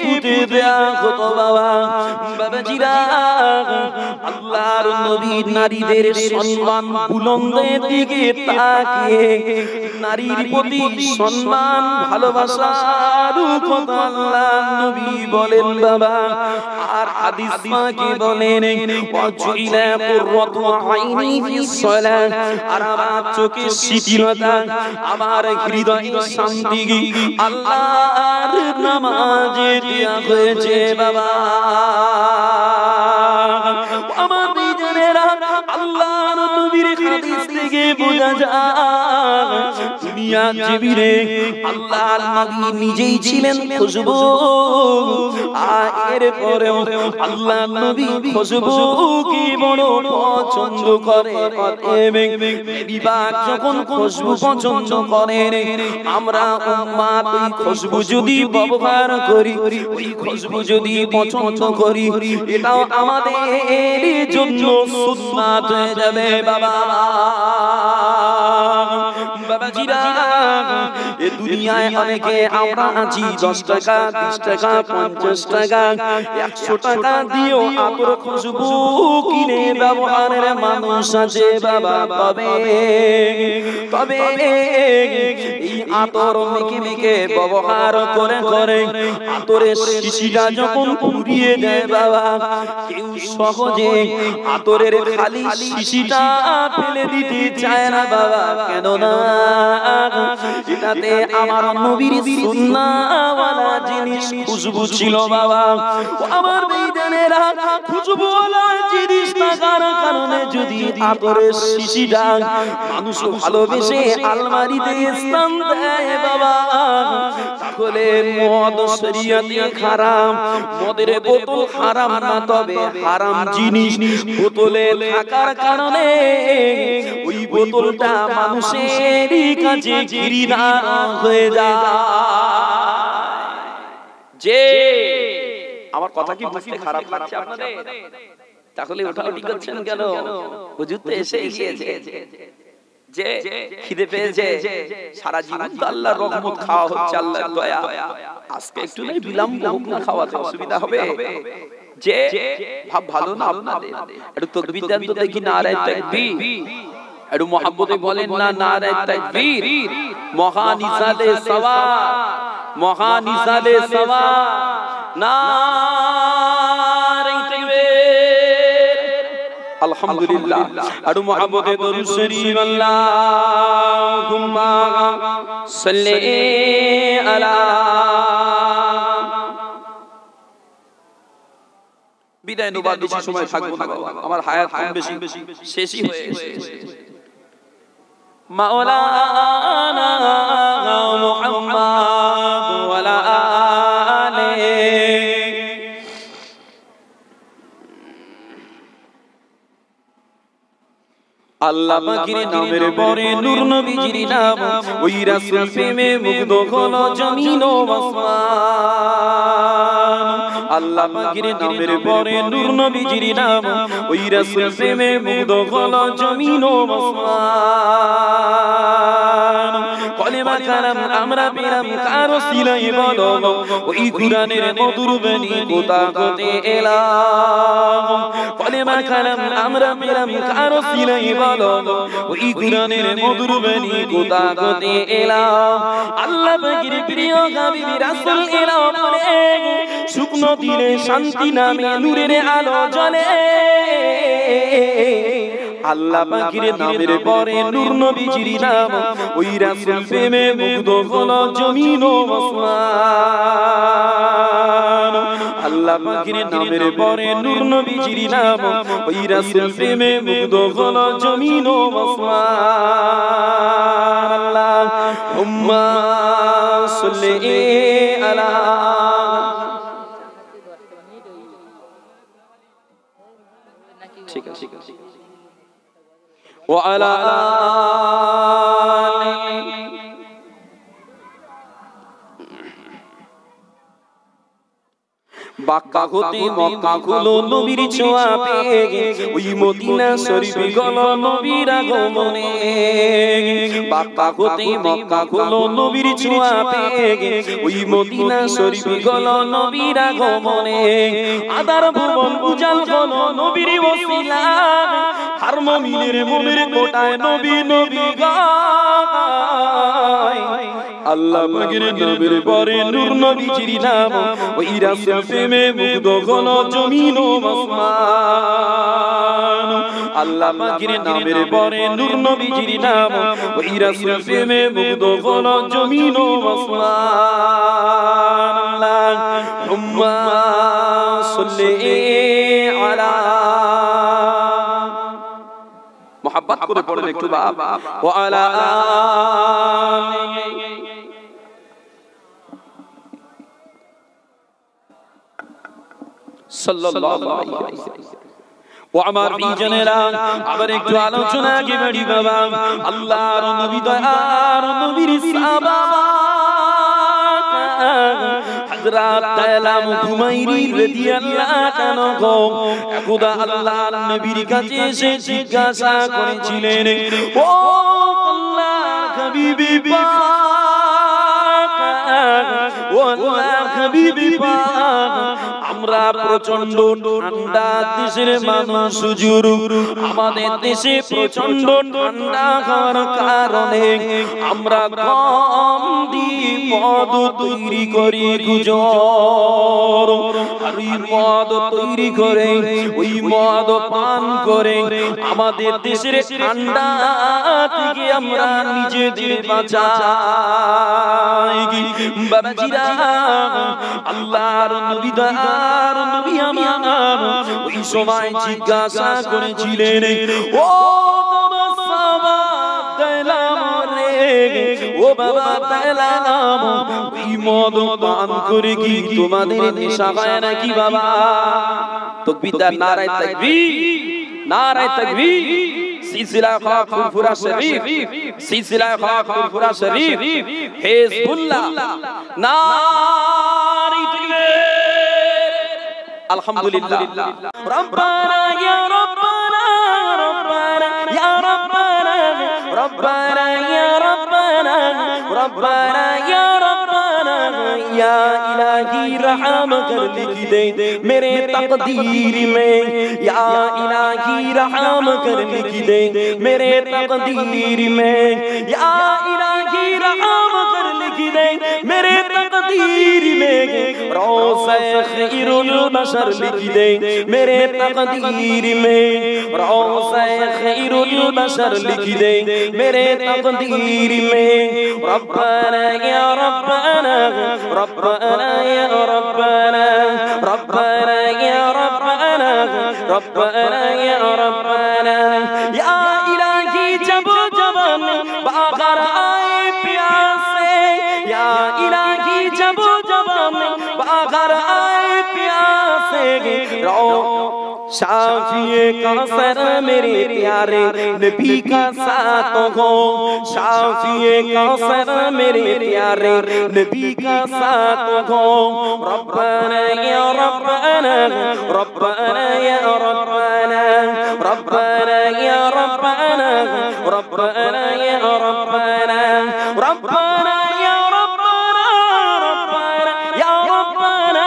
পুঁতে দেয়া হতো বাবা। বাবাজিরা, আল্লাহর নবী নারীদের সম্মান বুলন্দের দিকে তাকিয়ে নারীর প্রতি সম্মান ভালোবাসার কথা আল্লাহর নবী বলেন বাবা। আর হাদিস পাকে বলেন, ওয়াজইলা কুররাতু আইনি ফিস সালাত, আর আমার চোখের শীতলতা, আমার হৃদয়ের শান্তি আল্লাহর নামাজে দেয়া হয়েছে বাবা। আমার নিজেরা আল্লাহর নবীর হাদিস থেকে বোঝা যায়, দুনিয়া জমিনে আল্লাহর নবী নিজেই ছিলেন খুশবু, আর এরপরেও আল্লাহর নবী খুশবু কি বড় পছন্দ করে। বিবাহ যখন খুশবু পছন্দ করেন, আমরা উম্মাত ওই খুশবু যদি ব্যবহার করি, ওই খুশবু যদি পছন্দ করি, এটাও আমাদের জন্য সুন্নাত হয়ে যাবে বাবা। বাবাজিরা, এই দুনিয়ায় অনেকে আমরা আছি 10 টাকা 20 টাকা 50 টাকা 100 টাকা দিয়েও আতর খুশবু কিনে ব্যবহারের মানুষ আছে বাবা। তবে এই আতর মেখে মেখে ব্যবহার করে করে আতরের শিশিটা যখন পুড়িয়ে দেয় বাবা, কেউ সহজে আতরের খালি শিশিটা ফেলে দিতে চায় না বাবা। কেন না? এটাতে আমার নবীর সুন্নাহওয়ালা জিনিস খুশবু ছিল বাবা। আমার বেঈমানেরা খুশবুওয়ালা জিনিস থাকার কারণে যদি আতরের শিশিটা মানুষ ভালোবেসে আলমারিতে স্থান দেয় বাবা, তাহলে মদ শরীয়তে হারাম, মদের বোতল হারাম না, তবে হারাম জিনিস বোতলে থাকার কারণে ওই বোতলটা মানুষের কাছে ঘৃণা হয়ে যায়। যে আমার কথা কি বুঝতে খারাপ লাগছে আপনাদের? তাহলে ওঠাউঠি করছেন কেন? হুজুর তো এসে গিয়েছে, যে খিদে পেয়েছে, সারা জীবন তো আল্লাহর রহমত খাওয়া হচ্ছে, আল্লাহর দয়া, আজকে একটু নাই বিলম্ব হোক না, খাওয়াতে অসুবিধা হবে। যে ভাব ভালো না আপনাদের, একটু তাকবীর দেন তো দেখি, নারায়ে তাকবীর। একটু মহব্বতে বলেন না, নারায়ে তাকবীর। মহানিসালে সওয়াব, মহানিসালে সওয়াব, নারায়ে তাকবীর। আলহামদুলিল্লাহ। একটু মহব্বতে দরুদ শরীফ, আল্লাহুম্মা সাল্লি আলা বিদায় নেবার বেশি সময় থাকবো না বাবা, আমার হায়াত কম বেশি শেষই হয়ে এসেছে। মাওলানা মুহাম্মদ ওয়ালা আলিহি আল্লাহ পাকের নামের পরে নূর নবীজির নাম, ওই রাসূল প্রেমে মুগ্ধ হলো জমিন ও আসমান। আল্লাহ পাকের নামের পরে নূর নবীজির নাম, ওই রাসূল প্রেমে মুগ্ধ হলো জমিন ও আসমান। কলেমা কালাম আমরা পেলাম কার ওসিলায় বলো, ওই কুরআনের মধুর বাণী কোথা হতে এলাম। কলেমা কালাম আমরা পেলাম কার ওসিলায় বলো, ওই কুরআনের মধুর বাণী কোথা হতে এলাম। আল্লাহ পাকের প্রিয় হাবিব রাসূল এলো বলে, শুকনো দিলে শান্তি নামে নূরের আলো জ্বলে। আল্লাহ পাকের নামের পরে নূর নবীজির নাম, ওই রাসূল প্রেমে মুগ্ধ হলো জমিন ও আসমান। আল্লাহ পাকের নামের পরে নূর নবীজির নাম, ওই রাসূল প্রেমে মুগ্ধ হলো জমিন ও আসমান। আল্লাহুম্মা সাল্লি আলা ঠিক আছে ওয়ালা আলিহি। বাক্কা হতে মক্কা হলো নবীর ছোঁয়া পেয়ে, ওই মদিনা শরীফ গেল নবীর আগমনে। বাক্কা হতে মক্কা হলো নবীর ছোঁয়া পেয়ে, ওই মদিনা শরীফ গেল নবীর আগমনে। আদার ভুবন উজাল হলো নবীর ওসিলায়, হার মুমিনের মনের কোটায় নবী নবী গায়। আল্লাহ পাকের নামের পরে নূর নবীজির নাম, ওই রাসূল প্রেমে মুগ্ধ হলো জমিন ও আসমান। আল্লাহ পাকের নামের পরে নূর নবীজির নাম, ওই রাসূল প্রেমে মুগ্ধ হলো জমিন ও আসমান। আল্লাহুম্মা সাল্লি আলা, মোহাব্বত করে পড়েন একটু বাবা, ওয়া আলা আলিহি। সাল্লাল্লাহু আলাইহি ওয়াসাল্লাম। ও আমার বিজনেরা, আবার একটু আলোচনা আগে বাড়ি বাবা। আল্লাহর নবী দয়ার নবীর সাহাবা হযরত তালাম হুমায়রি রাদিয়াল্লাহু আনহু একদা আল্লাহর নবীর কাছে এসে জিজ্ঞাসা করেছিলেন, ও আল্লাহর হাবিবি পাক, ও আল্লাহর হাবিবি পাক, আমরা প্রচন্ড ঠান্ডা দেশের মানুষ হুজুর, আমাদের দেশে প্রচন্ড ঠান্ডা হওয়ার কারণে আমরা কম দিয়ে মদ তৈরি করি গুজর, আর ওই মদ তৈরি করে ওই মদ পান করে আমাদের দেশের ঠান্ডা থেকে আমরা নিজেদের বাঁচাই। বাবাজিরা, আল্লাহর নবী দয়ার নবী আমার ওই সময় জিজ্ঞাসা করেছিলেন, ও বাবা তালাম রে, ও বাবা তালাম, ওই মদ পান করে কি তোমাদের নেশা হয় নাকি বাবা? তাকবীর, নারায়ে তাকবীর, নারায়ে তাকবীর। সিলসিলা খাক ফুরফুরা শরীফ, সিলসিলা খাক ফুরফুরা শরীফ, হিজবুল্লাহ, নারায়ে তাকবীর। আলহামদুলিল্লাহ। রব্বানা ইয়া রব্বানা, রব্বানা ইয়া রব্বানা, রব্বানা ইয়া রব্বানা, রব্বানা ইয়া রব্বানা, ইয়া ইলাহি रहम कर लिख दे मेरे तकदीर में, या इलाही रहम कर लिख दे मेरे तकदीर में, या इलाही रहम कर लिख दे मेरे तकदीर में, रोज़े खैरुल बशर लिख दे मेरे तकदीर में, रोज़े खैरुल बशर लिख दे मेरे तकदीर में। रब्बाना या रब्बाना, रब्बाना या रब्बाना, রব্বানা ইয়া রব্বানা রব্বানা ইয়া রব্বানা ইয়া ইলাহি জব জবান বাগার আয়ে প্যাসে ইয়া ইলাহি জব জবান বাগার আয়ে প্যাসে रो शाफिए कौसर मेरे प्यारे नबी का साथ हो शाफिए कौसर मेरे प्यारे नबी का साथ हो रब्बाना या रब्बाना रब्बाना या रब्बाना रब्बाना या रब्बाना रब्बाना या रब्बाना रब्बाना या रब्बाना रब्बाना या रब्बाना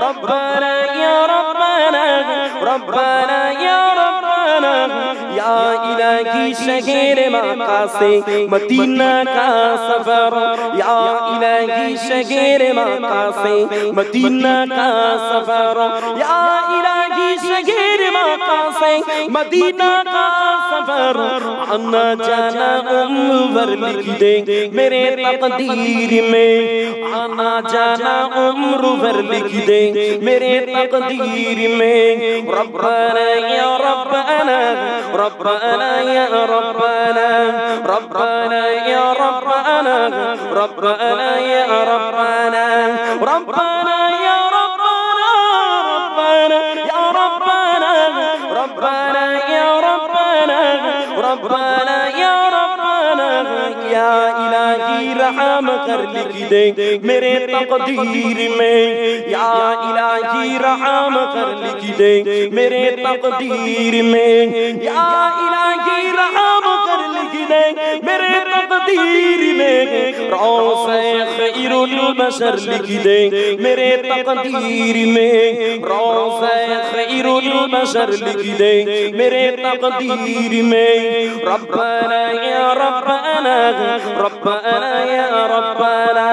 रब्बाना या रब्बाना रब्बाना या रब्बाना या इलाही शहर मक्का से मदीना का सफर या इलाही शहर मक्का से मदीना का सफर या इलाही शहर मक्का से मदीना का सफर आना जाना उम्र लिख दे मेरे तकदीर में आना जाना उम्र भर लिख दे मेरे तकदीर में रब्बाना या रब्बाना रब्बाना या रब्बाना रब्बाना या रब्बाना रब्बाना या रब्बाना रब्बाना या रब्बाना रब्बाना या रब्बाना रब्बाना या रब्बाना रब्बाना या रब्बाना या इलाही रहम कर लिख दे मेरे तकदीर में या इलाही रहम कर लिख दे मेरे तकदीर में या इलाही रहम कर लिख दे मेरे तकदीर में रोज़े खैरुल बशर लिख दे मेरे तकदीर में रोज़े खैरुल बशर लिख दे मेरे तकदीर में रब्बाना या रब्बाना रब्बाना या रब्बाना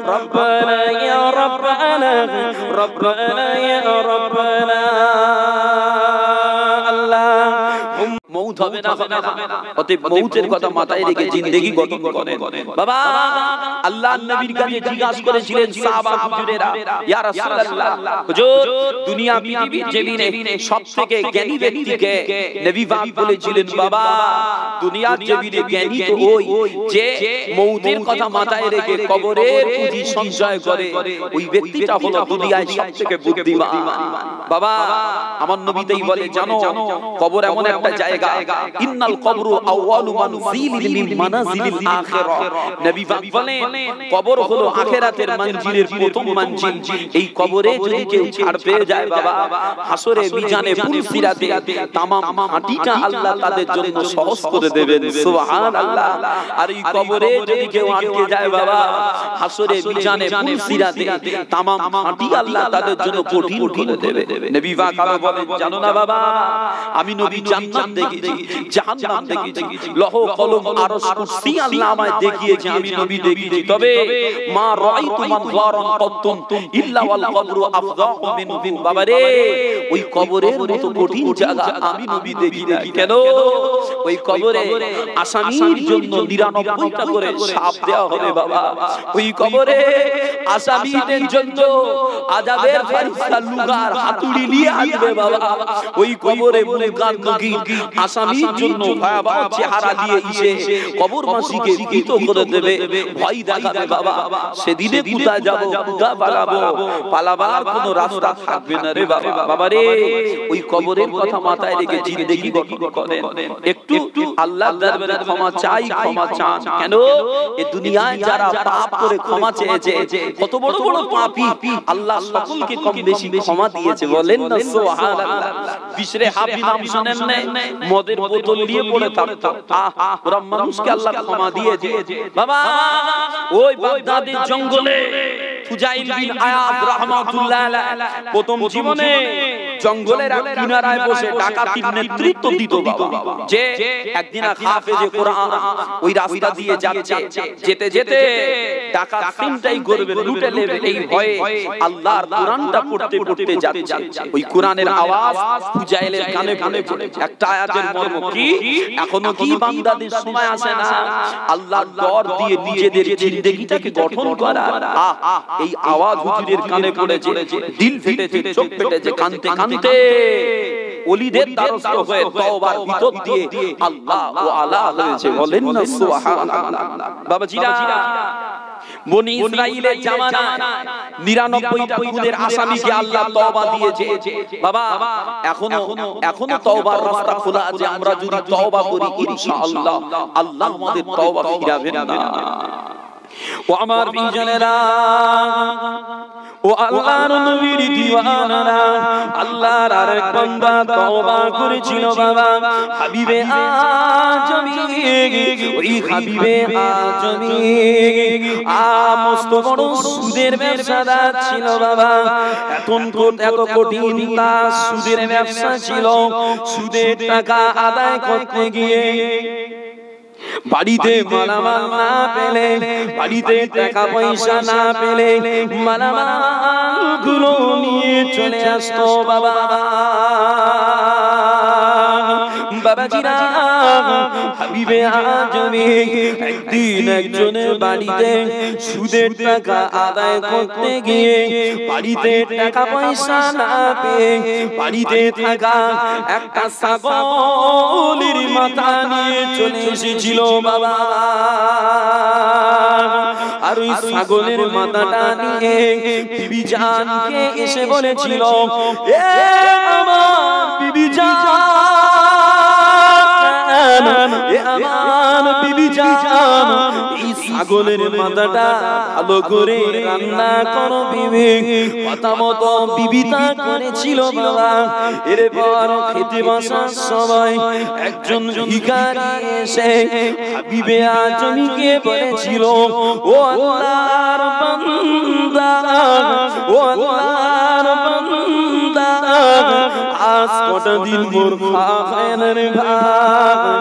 रब्बाना या रब्बाना रब्बाना या रब्बाना मौत হবে না হবে না অতএব মৌতের কথা মাথায় রেখে জিন্দেগি গঠন করেন বাবা আল্লাহর নবীর কাছে জিজ্ঞাসা করেছিলেন সাহাবা হুজুরেরা ইয়া রাসূলুল্লাহ হুজুর দুনিয়া পৃথিবীর জমিনে সবথেকে জ্ঞানী ব্যক্তিকে নবী পাক বলেছিলেন বাবা দুনিয়ার জমিনে জ্ঞানী তো ওই যে মৌতের কথা মাথায় রেখে কবরের পুঁজি সঞ্চয় করে ওই ব্যক্তিটা হলো দুনিয়ায় সবথেকে বুদ্ধিমান বাবা আমার নবীতেই বলে জানো কবর এমন একটা জায়গা ইন্নাল কবরু আউয়ালু মানজিলিন মিন মানাজিলিল আখিরা নবী পাক বলেন কবর হলো আখিরাতের মঞ্জিলের প্রথম মঞ্জিল এই কবরে যদি কেউ ছাড় পেয়ে যায় বাবা হাসরে মিজানে পুলসিরাতে तमाम মাটিটা আল্লাহ তাদের জন্য সহজ করে দেবেন সুবহানাল্লাহ আর এই কবরে যদি কেউ আটকে যায় বাবা হাসরে মিজানে পুলসিরাতে तमाम মাটি আল্লাহ তাদের জন্য কঠিন করে দেবে নবী পাক আরো বলেন জানো না বাবা আমি নবী জান্নাত দেখেছি জাহান্নাম দেখেছি লৌহ কলম আরশ কুরসি আল্লাহ আমায় দেখিয়েছে আমি নবী দেখেছি তবে মা রাআইতু মানজারান কত্তুম ইল্লা ওয়াল কবরু আফযাহু মিনহু বাবারে ওই কবরের মতো কঠিন জায়গা আমি নবী দেখি না কেন ওই কবরে আসামির জন্য 99টা করে সাপ দেওয়া হবে বাবা ওই কবরে আসামিদের জন্য আযাবের ফেরেশতা লুগার হাতুড়ি নিয়ে আসবে বাবা ওই কবরে মুনকার নকির আসামির জন্য ভয়াবহ চেহারা দিয়ে এসে কবরবাসীকে ভীত করে দেবে ভয় দেখাবে বাবা সেদিনে কোথায় যাব কোথায় পালাবো পালাবার কোনো রাস্তা থাকবে না রে বাবা বাবা রে ওই কবরের কথা মাথায় রেখে জিন্দেগি গঠন করেন একটু আল্লাহর দরবারে ক্ষমা চাই ক্ষমা চান কেন এই দুনিয়ায় যারা পাপ করে ক্ষমা চেয়েছে কত বড় বড় পাপী আল্লাহ সকলকে কম বেশি ক্ষমা দিয়েছে বলেন না সুবহানাল্লাহ বিশরে হাফি নাম শুনেন না মদের বোতল নিয়ে পড়ে থাকতো ওরা মানুষকে আল্লাহ ক্ষমা দিয়েছে বাবা ওই বাগদাদের জঙ্গলে ফুজাইল বিন আয়াদ রাহমাতুল্লাহ আলাইহি প্রথম জীবনে জঙ্গলের কিনারায় বসে ডাকাতির নেতৃত্ব দিত বাবা যে একদিন হাফেজে কোরআন ওই রাস্তা দিয়ে যাচ্ছে যেতে যেতে ডাকাত চিন্তাই করবে লুটে নেবে এই ভয়ে আল্লাহর কোরআনটা পড়তে পড়তে যাচ্ছে ওই কোরআনের আওয়াজ ফুজাইলের কানে কানে পড়ে একটা আয়াতের মর্ম কি এখনো কি বান্দাদের সময় আসে না আল্লাহর ডর দিয়ে নিজেদের জিন্দেগিটাকে গঠন করার এই আওয়াজ হুজুরের কানে পড়েছে, দিল ফেটেছে, চোখ ফেটেছে, কাঁদতে কাঁদতে ওলিদের দ্বারস্থ হয়ে তওবার ভিতর দিয়ে আল্লাহ ও আলা হয়েছে। বলেন না সুবহানাল্লাহ। বাবাজিরা, বনি ইসরাইলের জামানায় 99টা খুদের আসামিকে আল্লাহ তওবা দিয়েছে। বাবা এখনো তওবার রাস্তা খোলা আছে। আমরা যদি তওবা করি ইনশাআল্লাহ আল্লাহ আমাদের তওবা ফিরাবেন না। ও আমার বিজনেরা, ও আল্লাহর নবীর দিওয়ানারা, আল্লাহর আরেক বান্দা তওবা করেছিল বাবা, হাবিবে আজমি। ওই হাবিবে আজমি মস্ত বড় সুদের ব্যবসাদার ছিল বাবা। এত কঠিন তার সুদের ব্যবসা ছিল। সুদের টাকা আদায় করতে গিয়ে বাড়িতে মালামাল না পেলে, বাড়িতে টাকা পয়সা না পেলে মালামাল গুলো নিয়ে চলে আসতো বাবা। বাবাজিরা, হাবিবে আজমি একদিন একজনের বাড়িতে সুদের টাকা আদায় করতে গিয়ে বাড়িতে টাকা পয়সা না পেয়ে বাড়িতে থাকা একটা ছাগলের মাথা নিয়ে চলে এসেছিল বাবা। আর ওই ছাগলের মাথাটা নিয়ে বিবি জানকে এসে বলেছিল, এ আমার বিবি জান, আমার বিবি জান, এই ছাগলের মাথাটা ভালো করে রান্না করো বিবি। কথা মতো বিবিতা করেছিল বাবা। এরপর খেতে বসার সময় একজন ভিখারি এসে হাবিবে আজমিকে বলেছিল, ও আল্লাহর বান্দা, ও আল্লাহর বান্দা, আজ কটা দিন মোর খায় না রে ভাই,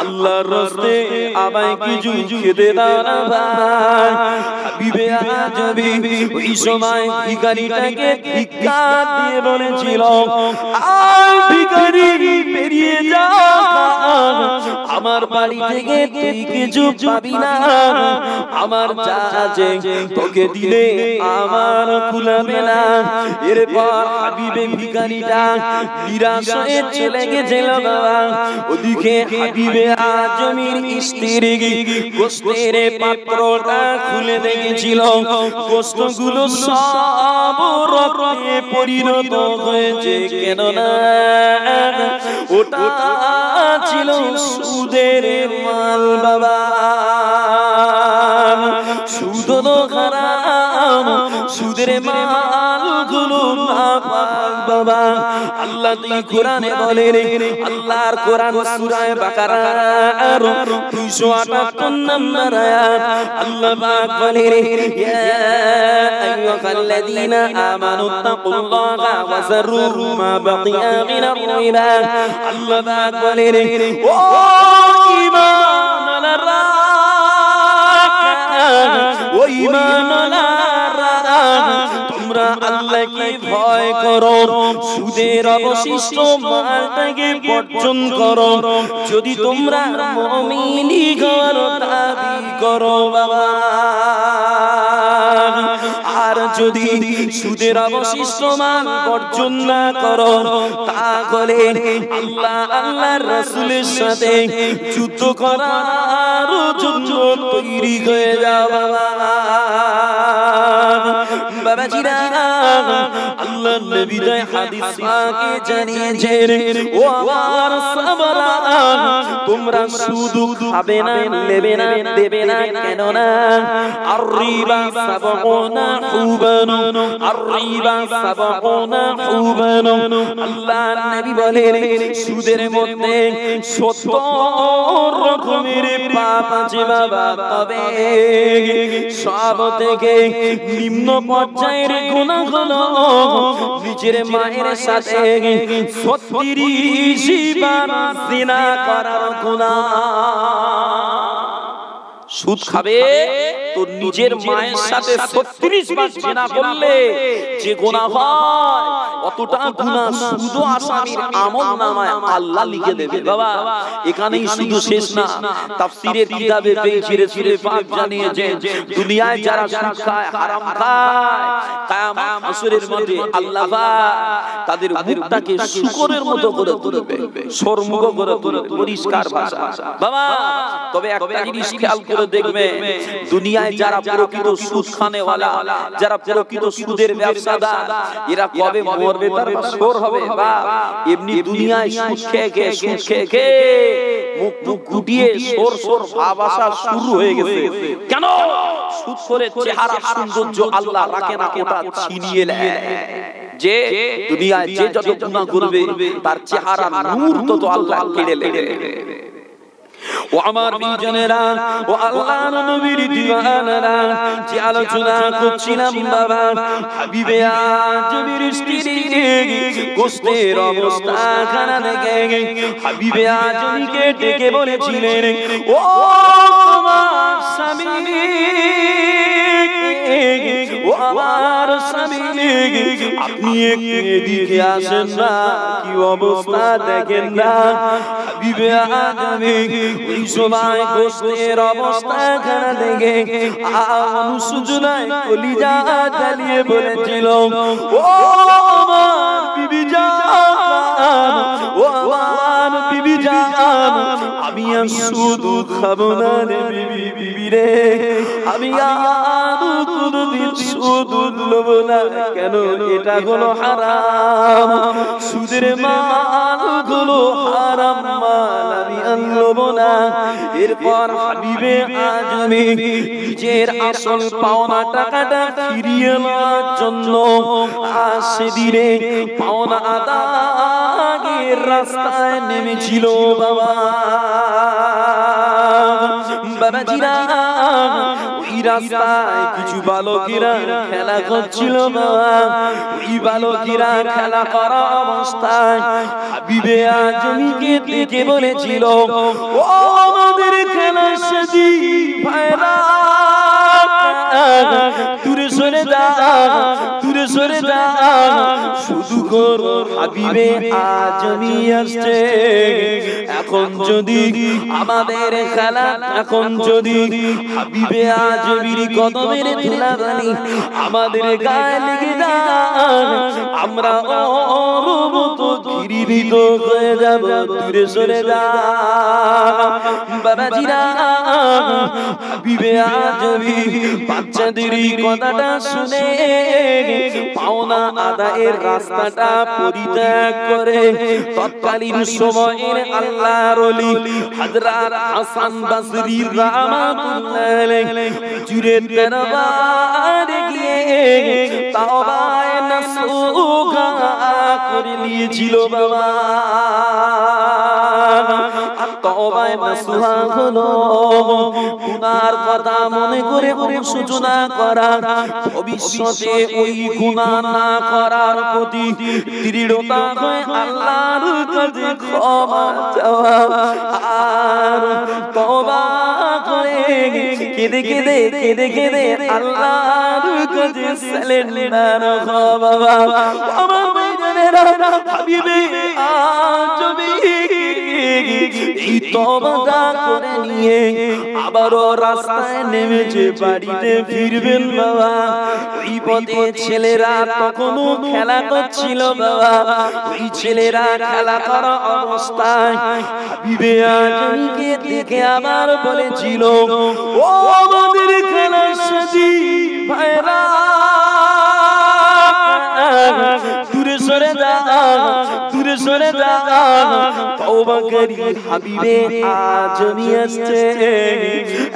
আল্লাহর রাস্তে আমায় কিছু খেতে দাও না ভাই। হাবিবে আজমি ওই সময় ভিখারিটাকে ধিক্কার দিয়ে বলেছিল, আয় ভিখারি বেরিয়ে যা, আমার বাড়ি থেকে তুই কিছু পাবি না, আমার যা আছে তোকে দিলে আমার কুলাবে না। এরপর হাবিবে ভিখারিটা নিরাশ হয়ে চলে গেছিল বাবা। ওদিকে হাবিবে আজমির স্ত্রী গোশতের পাত্রটা খুলে দেখেছিল, গোশতগুলো সব রক্তে পরিণত হয়েছে। কেননা ওটা ছিল সুদের মাল বাবা। সুদ তো হারাম, সুদের মালগুলো নাপাক বাবা। আল্লাহ তুই কোরআনে বলে রে, আল্লাহর কোরআন সূরা বাকারা 278 নম্বর আয়াত, আল্লাহ পাক বলে রে, ইয়া আইয়ুহাল্লাযীনা আমানু তাকুল্লাহা ওয়া যারু মা বাকিয়া মিনার রিবা। আল্লাহ পাক বলে রে, ও ঈমানওয়ালারা, ও ঈমানওয়ালারা, তোমরা আল্লাহকে ভয় করো, সুদের অবশিষ্ট মালটাকে বর্জন করো, যদি তোমরা মুমিনি হওয়ার দাবি করো বাবা। আর যদি সুদের অবশিষ্ট মাল বর্জন না করো, তাহলে আল্লাহ আল্লাহর রাসূলের সাথে যুদ্ধ করার জন্য তৈরি হয়ে যাও বাবা। বাবাজিরা, আল্লাহর নবী তাই হাদিস পাকে জানিয়েছেন, ও আমার সাহাবারা, তোমরা সুদ খাবে না, নেবে না, দেবে না। কেন না? আর-রিবা সাবগুনা হুবান, আর-রিবা সাবগুনা হুবান। আল্লাহর নবী বলেন, সুদের মধ্যে 70 রকমের পাপ আছে বাবা। তবে সব থেকে নিম্ন পর্যায়ের গুনাহ হলো নিজের মায়ের সাথে 36 বার জিনা করার গুনাহ। সুদ খাবে তো নিজের মায়ের সাথে 36 বার জিনা করলে যে গুনাহ হয়, অতটা গুনাহ শুধু আসামির আমলনামায় আল্লাহ লিখে দেবে বাবা। এখানেই শুধু শেষ না, তাফসীরের কিতাবে পেয়েছি রাসূল পাক জানিয়েছে দুনিয়ায় যারা সুদ খায়, হারাম খায়, কিয়ামত হাসরের মাঠে আল্লাহ তাদের মুখটাকে শুকরের মতো করে তুলবে, শর্মুখ করে তুলবে, পরিষ্কার ভাষা বাবা। তবে একটা জিনিস খেয়াল করে দেখবে, দুনিয়ায় যারা প্রকৃত সুদ খানেওয়ালা, যারা প্রকৃত সুদের ব্যবসাদার, এরা কবে মরবে তার শোর হবে বা এমনি দুনিয়ায় সুদ খেয়ে মুখ গুটিয়ে সোর ভাব আসা শুরু হয়ে গেছে। কেন? সুদ করে চেহারা সৌন্দর্য আল্লাহ রাখে না, ওটা ছিনিয়ে নেয়। যে দুনিয়ায় যে যত গুনাহ করবে তার চেহারা নূর তো আল্লাহ কেড়ে নেবে। ও আমার বিজনেরা, ও আল্লাহর নবীর দিওয়ানারা, যে আলোচনা করছিলাম বাবা, হাবিবে আজমির স্ত্রী গোস্তের অবস্থা খানা দেখে হাবিবে আজমিকে ডেকে বলেছিলেন, ও আমার স্বামী, ও আমার স্বামী, আপনি এদিকে আসেন না, কি অবস্থা দেখেন না। হাবিবে আজমি ওই সময় গোস্তের অবস্থা খানা দেখে অনুসুজনায় কলিজা জ্বালিয়ে বলেছিল, ও আমার বিবি জান, ও আমার বিবি জান, আমি আর শুধু খাবো না রে বিবি রে, আমি আর কোনদিন সুদ নেব না। কেন? এটা হলো হারাম, সুদের মাল গুলো হারাম মাল, আমি আর নেব না। এরপর হাবিবে আজমি নিজের আসল পাওনা টাকাটা ফিরিয়ে নেওয়ার জন্য সেদিনে পাওনা আদায়ের রাস্তায় নেমেছিল বাবা। বাবাজিরা, ওই রাস্তায় কিছু বালকেরা খেলা করছিল বাবা। ওই বালকেরা খেলা করা অবস্থায় হাবিবে আজমিকে দেখে বলেছিল, ও আমাদের খেলা সাথী ভাইরা, দূরে সরে যা, দূরে সরে যা, শুধু করো হাবিবে আজমি আসছে। এখন যদি আমাদের খেলা, এখন যদি হাবিবে আজমির কদমের ধুলাবালি আমাদের গায়ে লেগে যায়, আমরা ওর মতো ঘৃণিত হয়ে যাব, দূরে সরে যা। বাবাজিরা, হাবিবে আজমি বাচ্চাদের কথাটা শুনে পাওনা আদায়ের রাস্তাটা পরিত্যাগ করে তৎকালীন সময়ের আল্লাহর ওলি হযরত হাসান বসরি রাহমাতুল্লাহ আলাইহি হুজুরের দরবারে গিয়ে তাওবায়ে নাসুহা করে নিয়েছিল বাবা। তওবায়ে নাসুহা হলো গুনার কথা মনে করে অনুশোচনা করা, ভবিষ্যতে ওই গুনাহ না করার প্রতি দৃঢ়তা হয়ে আল্লাহর কাছে ক্ষমা চাওয়া, আর তওবা করে কেঁদে কেঁদে কেঁদে কেঁদে আল্লাহর কাছে সালেন্ডার হওয়া বাবা। আমার ভাইজানেরা, হাবিবে আজমি এই তওবাটা করে নিয়ে আবারও রাস্তায় নেমেছে, বাড়িতে ফিরবেন বাবা। ওই পথে ছেলেরা তখনও খেলা করছিল বাবা। ওই ছেলেরা খেলা করা অবস্থায় হাবিবে আজমিকে দেখে আবার বলেছিল, ও আমাদের খেলার সাথী ভাইরা, দূরে সরে যা, দূরে সরে যা। তওবাকারী হাবিবে আজমি আসছে।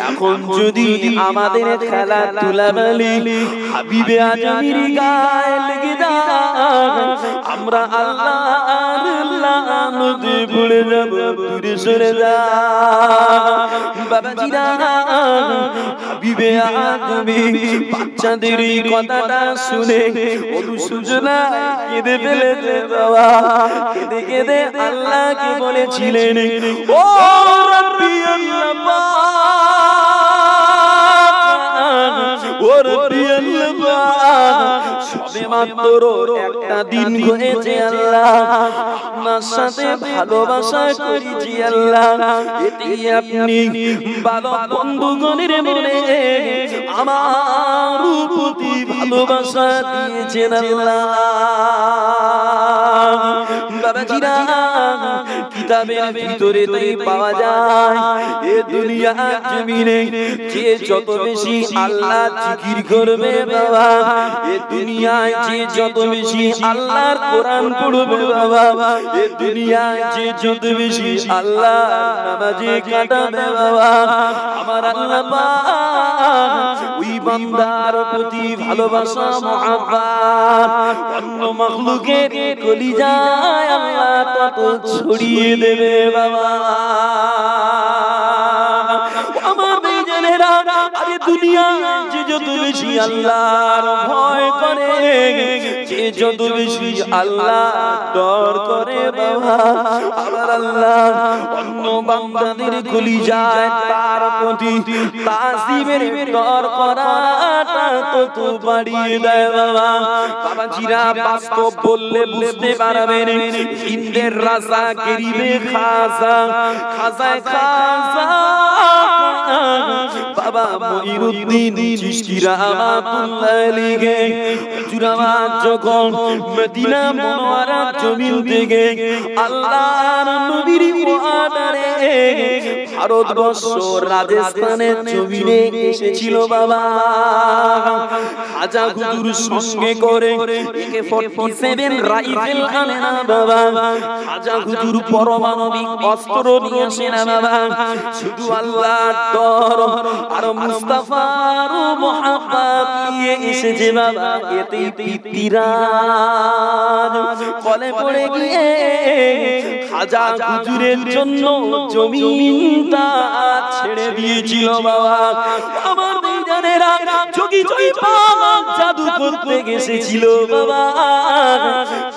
এখন যদি আমাদের খেলা তুলাবালি হাবিবে আজমির গায়ে লেগে যায়, আমরা আল্লাহর লানতে পড়ে যাব, দূরে সরে যা। বাবাজিরা, হাবিবে আজমি বাচ্চাদের এই কথাটা শুনে অনুশোচনা কেঁদে ফেলেছে বাবা। কেঁদে কেঁদে আল্লাহকে বলেছিলেন, ও রব্বি আল্লাহ, ও রব্বি আল্লাহ, সবে মাত্র একটা দিন হয়েছে আল্লাহ আপনার সাথে ভালোবাসা করেছি আল্লাহ এতে আপনি বালক বন্ধুগণের মনে আমার প্রতি ভালোবাসা দিয়েছেন আল্লাহ বাবাজিরা কিতাবের ভিতরে তাই পাওয়া যায় এ দুনিয়ার জমিনে যে যত বেশি আল্লাহ জিকির করবে বাবা এ দুনিয়ায় যে যত বেশি আল্লাহর কোরআন পড়বে বাবা এ দুনিয়ায় যে যত বেশি আল্লাহ নামাজে কাটাবে বাবা আমার আল্লাহ পাক ওই বান্দার প্রতি ভালোবাসা মহব্বত অন্য মাখলুকের কলিজায় আল্লাহ তত ছড়িয়ে দেবে বাবা আমার বেজনেরা আরে দুনিয়া যে যত বেশি আল্লাহর ভয় করে যে যত বেশি আল্লাহ ডর করে বাবা আমার আল্লাহ অন্য বান্দাদের কলিজায় তার প্রতি তাসিমের ডর করাটা তত বাড়িয়ে দেয় বাবা বাবাজিরা বাস্তব বললে বুঝতে পারবেন হিন্দের রাজা গরিবে খাজা খাজায় খাজা বাবা মঈনুদ্দিন চিশতি রাহমাতুল্লাহ আলাইহি হুজুরাবাদ যখন মদিনা মুনাওয়ারার জমিন থেকে আল্লাহর নবীর ওয়াদারে ভারতবর্ষ রাজস্থানের জমিনে এসেছিল বাবা খাজা হুজুর সঙ্গে করে AK-47 রাইফেল আনে না বাবা খাজা হুজুর পারমাণবিক অস্ত্র নিয়ে আসে না বাবা শুধু আল্লাহর ডর আর মুস্তাফার মহব্বত নিয়ে এসেছে বাবা এতেই পৃথিবীরাজ কলে পড়ে গিয়ে খাজা হুজুরের জন্য জমিনটা ছেড়ে দিয়েছিল বাবা আমার বেজানেরা যোগী জয়পাল জাদু করতে গেছিল বাবা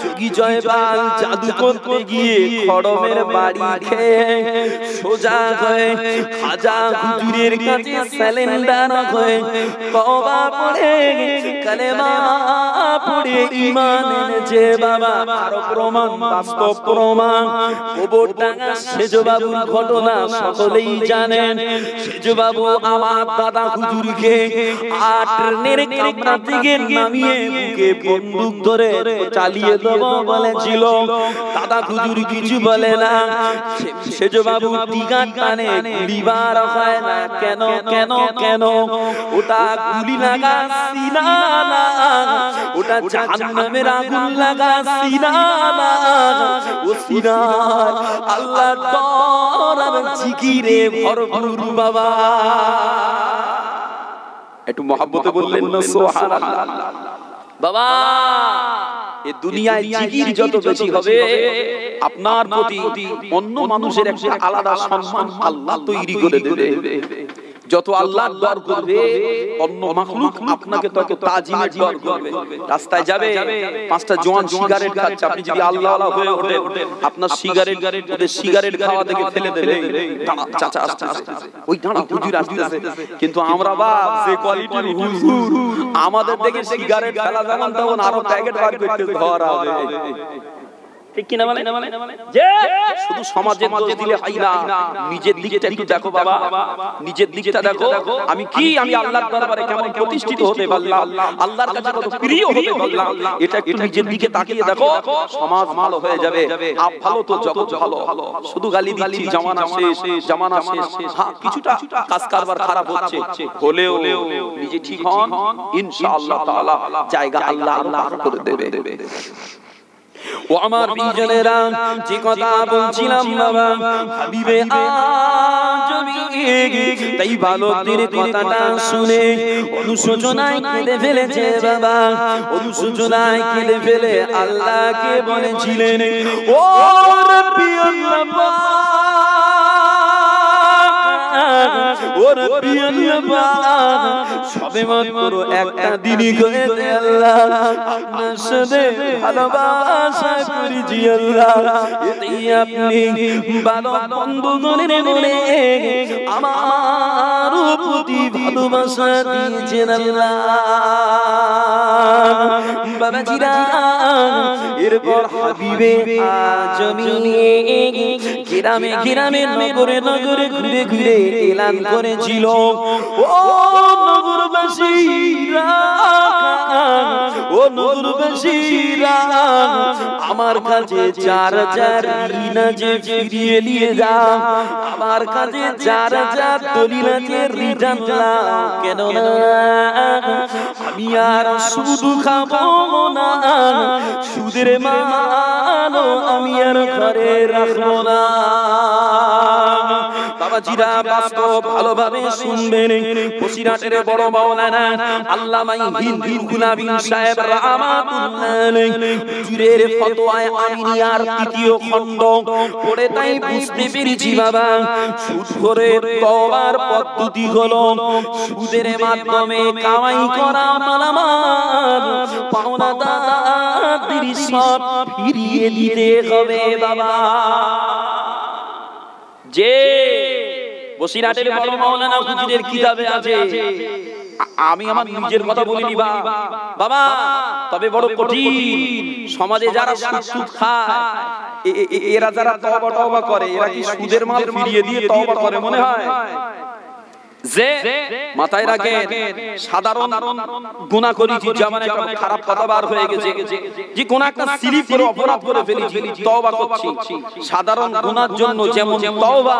যোগী জয়পাল জাদু করতে গিয়ে খড়মের বাড়ি খেয়ে সোজা হয়ে খাজা হুজুরের কাছে সালেন্ডার হয়ে তওবা পড়ে কালেমা পড়ে ঈমান এনেছে বাবা আর প্রমাণ বাস্তব প্রমাণ কবরডাঙ্গা সেজবাবুর ঘটনা সকলেই জানেন সেজবাবু আমার দাদা হুজুরকে ট্রেনের কামরা থেকে নামিয়ে বুকে বন্দুক ধরে চালিয়ে দেব বলেছিল দাদা হুজুর কিছু বলে না সেজবাবু টিকাট টানে গুলিবার হয় না কেন কেন কেন ওটা গুলি লাগা সিনা না ওটা জাহান্নামের আগুন লাগা সিনা না ও সিনা আল্লাহর ডর আর জিকিরে ভরপুর বাবা একটু মহব্বতে বললেন না সুবহানাল্লাহ বাবা এই দুনিয়ায় জিকির যত বেশি হবে আপনার প্রতি অন্য মানুষের একটা আলাদা সম্মান আল্লাহ তৈরি করে দেবে যত আল্লাহর ডর করবে অন্য মাখলুক আপনাকে তত তাজিমের ডর করবে রাস্তায় যাবে পাঁচটা জোয়ান সিগারেট খাচ্ছে আপনি যদি আল্লাহওয়ালা হয়ে ওঠেন আপনার সিগারেট ওদের সিগারেট খাওয়া দেখে ফেলে দেবে চাচা আসছে ওই দাঁড়া হুজুর আসছে কিন্তু আমরা বাপ যে কোয়ালিটির হুজুর আমাদের দেখে সিগারেট ফেলা যেমন তেমন আরো প্যাকেট বার করতে ধরা হবে ঠিক কি না বলে যে শুধু সমাজের দোষ দিলে হয় না নিজের দিকটা একটু দেখো বাবা নিজের দিকটা দেখো আমি কি আমি আল্লাহর দরবারে কেমন প্রতিষ্ঠিত হতে পারলাম আল্লাহর কাছে কত প্রিয় হতে পারলাম এটা একটু নিজের দিকে তাকিয়ে দেখো সমাজ ভালো হয়ে যাবে আপ ভালো তো জগৎ ভালো শুধু গালি দিচ্ছি জামানা শেষ হ্যাঁ কিছুটা কাজ কারবার খারাপ হচ্ছে হলেও নিজে ঠিক হন ইনশাআল্লাহ তাআলা জায়গা আল্লাহ আল্লাহ করে দেবে ও আমার বিজনেরা যে কথা বলছিলাম বাবা হাবিবে আজমি তাই বালকদের কথাটা শুনে অনুশোচনায় কেঁদে ফেলেছে বাবা অনুশোচনায় কেঁদে ফেলে আল্লাহকে বলেছিলেন ও রব্বি আল্লাহ ও রব্বি আল্লাহ সবে মাত্র একটা দিনই হয়েছে আল্লাহ আপনার সাথে ভালোবাসা করেছি আল্লাহ এতেই আপনি বালক বন্ধুগণের মনে আমার প্রতি ভালোবাসা দিয়েছেন আল্লাহ। বাবাজিরা এরপর হাবিবে আজমিয়ে গ্রামে গ্রামে নগরে নগরে ঘুরে ঘুরে এলান করেছিল, ও নগরবাসীরা, ও নগরবাসীরা, আমার কাছে 4000 ঋণ আছে ফিরিয়ে নিয়ে যাও, আমার কাছে 4000 দলিল আছে রিটার্ন দাও, কেন না আমি আর সুদ খাবো না, সুদের মাল আমি আর ঘরে রাখবো না। বাবাজিরা বাস্তব ভালোভাবে শুনবেন, বসিরহাটের বড় মাওলানা আল্লামা হিন্দি গুলাবি সাহেব রাহমাতুল্লাহ আলাইহি হুজুরের ফতোয়ায়ে আমিনিয়ার 3য় খণ্ড পড়ে তাই বুঝতে পেরেছি বাবা, সুদ করে তওবার পদ্ধতি হলো সুদের মাধ্যমে কামাই করা মালামাল পাওনাদারদের সব ফিরিয়ে দিতে হবে বাবা। যে বসিরহাটের বড় মাওলানা হুজুরের কিতাবে আছে, আমি আমার নিজের কথা বলিনি বাবা, তবে বড় কঠিন সমাজে যারা সুদ খায়, এরা যারা তওবা করে, এরা কি সুদের মাল ফিরিয়ে দিয়ে তওবা করে মনে হয়? যে মাথায় রাখে সাধারণ গুনাহ করেছি, যেমন একটা খারাপ কথা বার হয়ে গেছে, যে কোন একটা স্লিপ করে অপরাধ করে ফেলেছি, তওবা করছি, সাধারণ গুনার জন্য যেমন তওবা,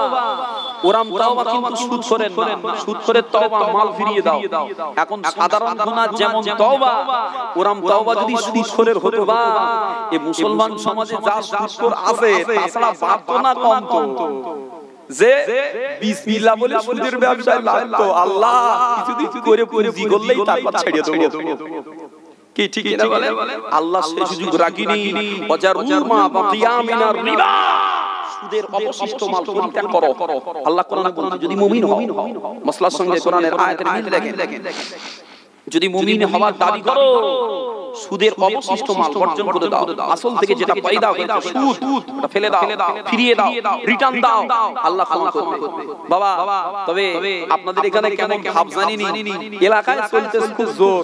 ওরাম তওবা কিন্তু সুদ করেন না, সুদ করে তওবা মাল ফিরিয়ে দাও। এখন সাধারণ গুনার যেমন তওবা, ওরাম তওবা যদি সুদ করের হতো বা এই মুসলমান সমাজে যা সুদ আছে তাছাড়া বাপ তো না কম তো, যে বিসমিল্লাহ বলে সুদের ব্যবসায় লাগতো, আল্লাহ কিছুদিন করে পুঁজি করলেই তারপর ছেড়ে দেব, কি ঠিক না বলে? আল্লাহ সেই সুযোগ রাখিনি, ওয়াজারুমা বাকিয়া মিনার রিবা, সুদের অবশিষ্ট মাল পরিত্যাগ করো। আল্লাহ কোরআনে বলেন যদি মুমিন হও, মাসলার সঙ্গে কোরআনের আয়াতের মিল দেখেন, যদি মুমিন হওয়ার দাবি করো সুদের অবশিষ্ট মাল বর্জন করে দাও, আসল থেকে যেটা পয়দা হয়েছে সুদ ওটা ফেলে দাও, ফিরিয়ে দাও, রিটার্ন দাও, আল্লাহ ক্ষমা করবে বাবা। তবে আপনাদের এখানে কেমন ভাব জানিনি, এলাকায় চলতে খুব জোর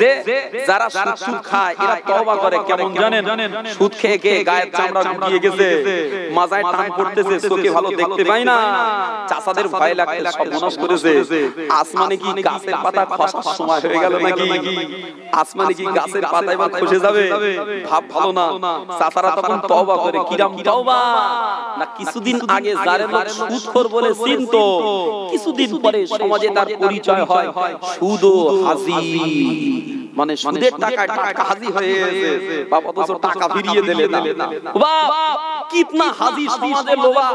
যে যারা সুদ খায় এরা তওবা করে, কেমন জানেন? সুদ খেয়ে খেয়ে গায়ের চামড়া গুটিয়ে গেছে, মাজায় টান পড়তেছে, চোখে ভালো দেখতে পাই না, চাচাদের ভয় লাগতে সব মনস করেছে, আসমানে কি গাছের পাতা খসার সময় হয়ে গেল নাকি? আসমানে কি গাছের পাতা এবার খসে যাবে? ভাব ভালো না। চাচারা তখন তওবা করে, কিরাম তওবা না, কিছুদিন আগে যারে লোক সুদখোর বলে চিনতো, কিছুদিন পরে সমাজে তার পরিচয় হয় সুদ ও হাজি, মানে সুদের টাকায় টাকা হাজি হয়ে গেছে, বাবা অথচ টাকা ফিরিয়ে দিলে না। বাবা কিতনা হাজি সমাজে লোবা,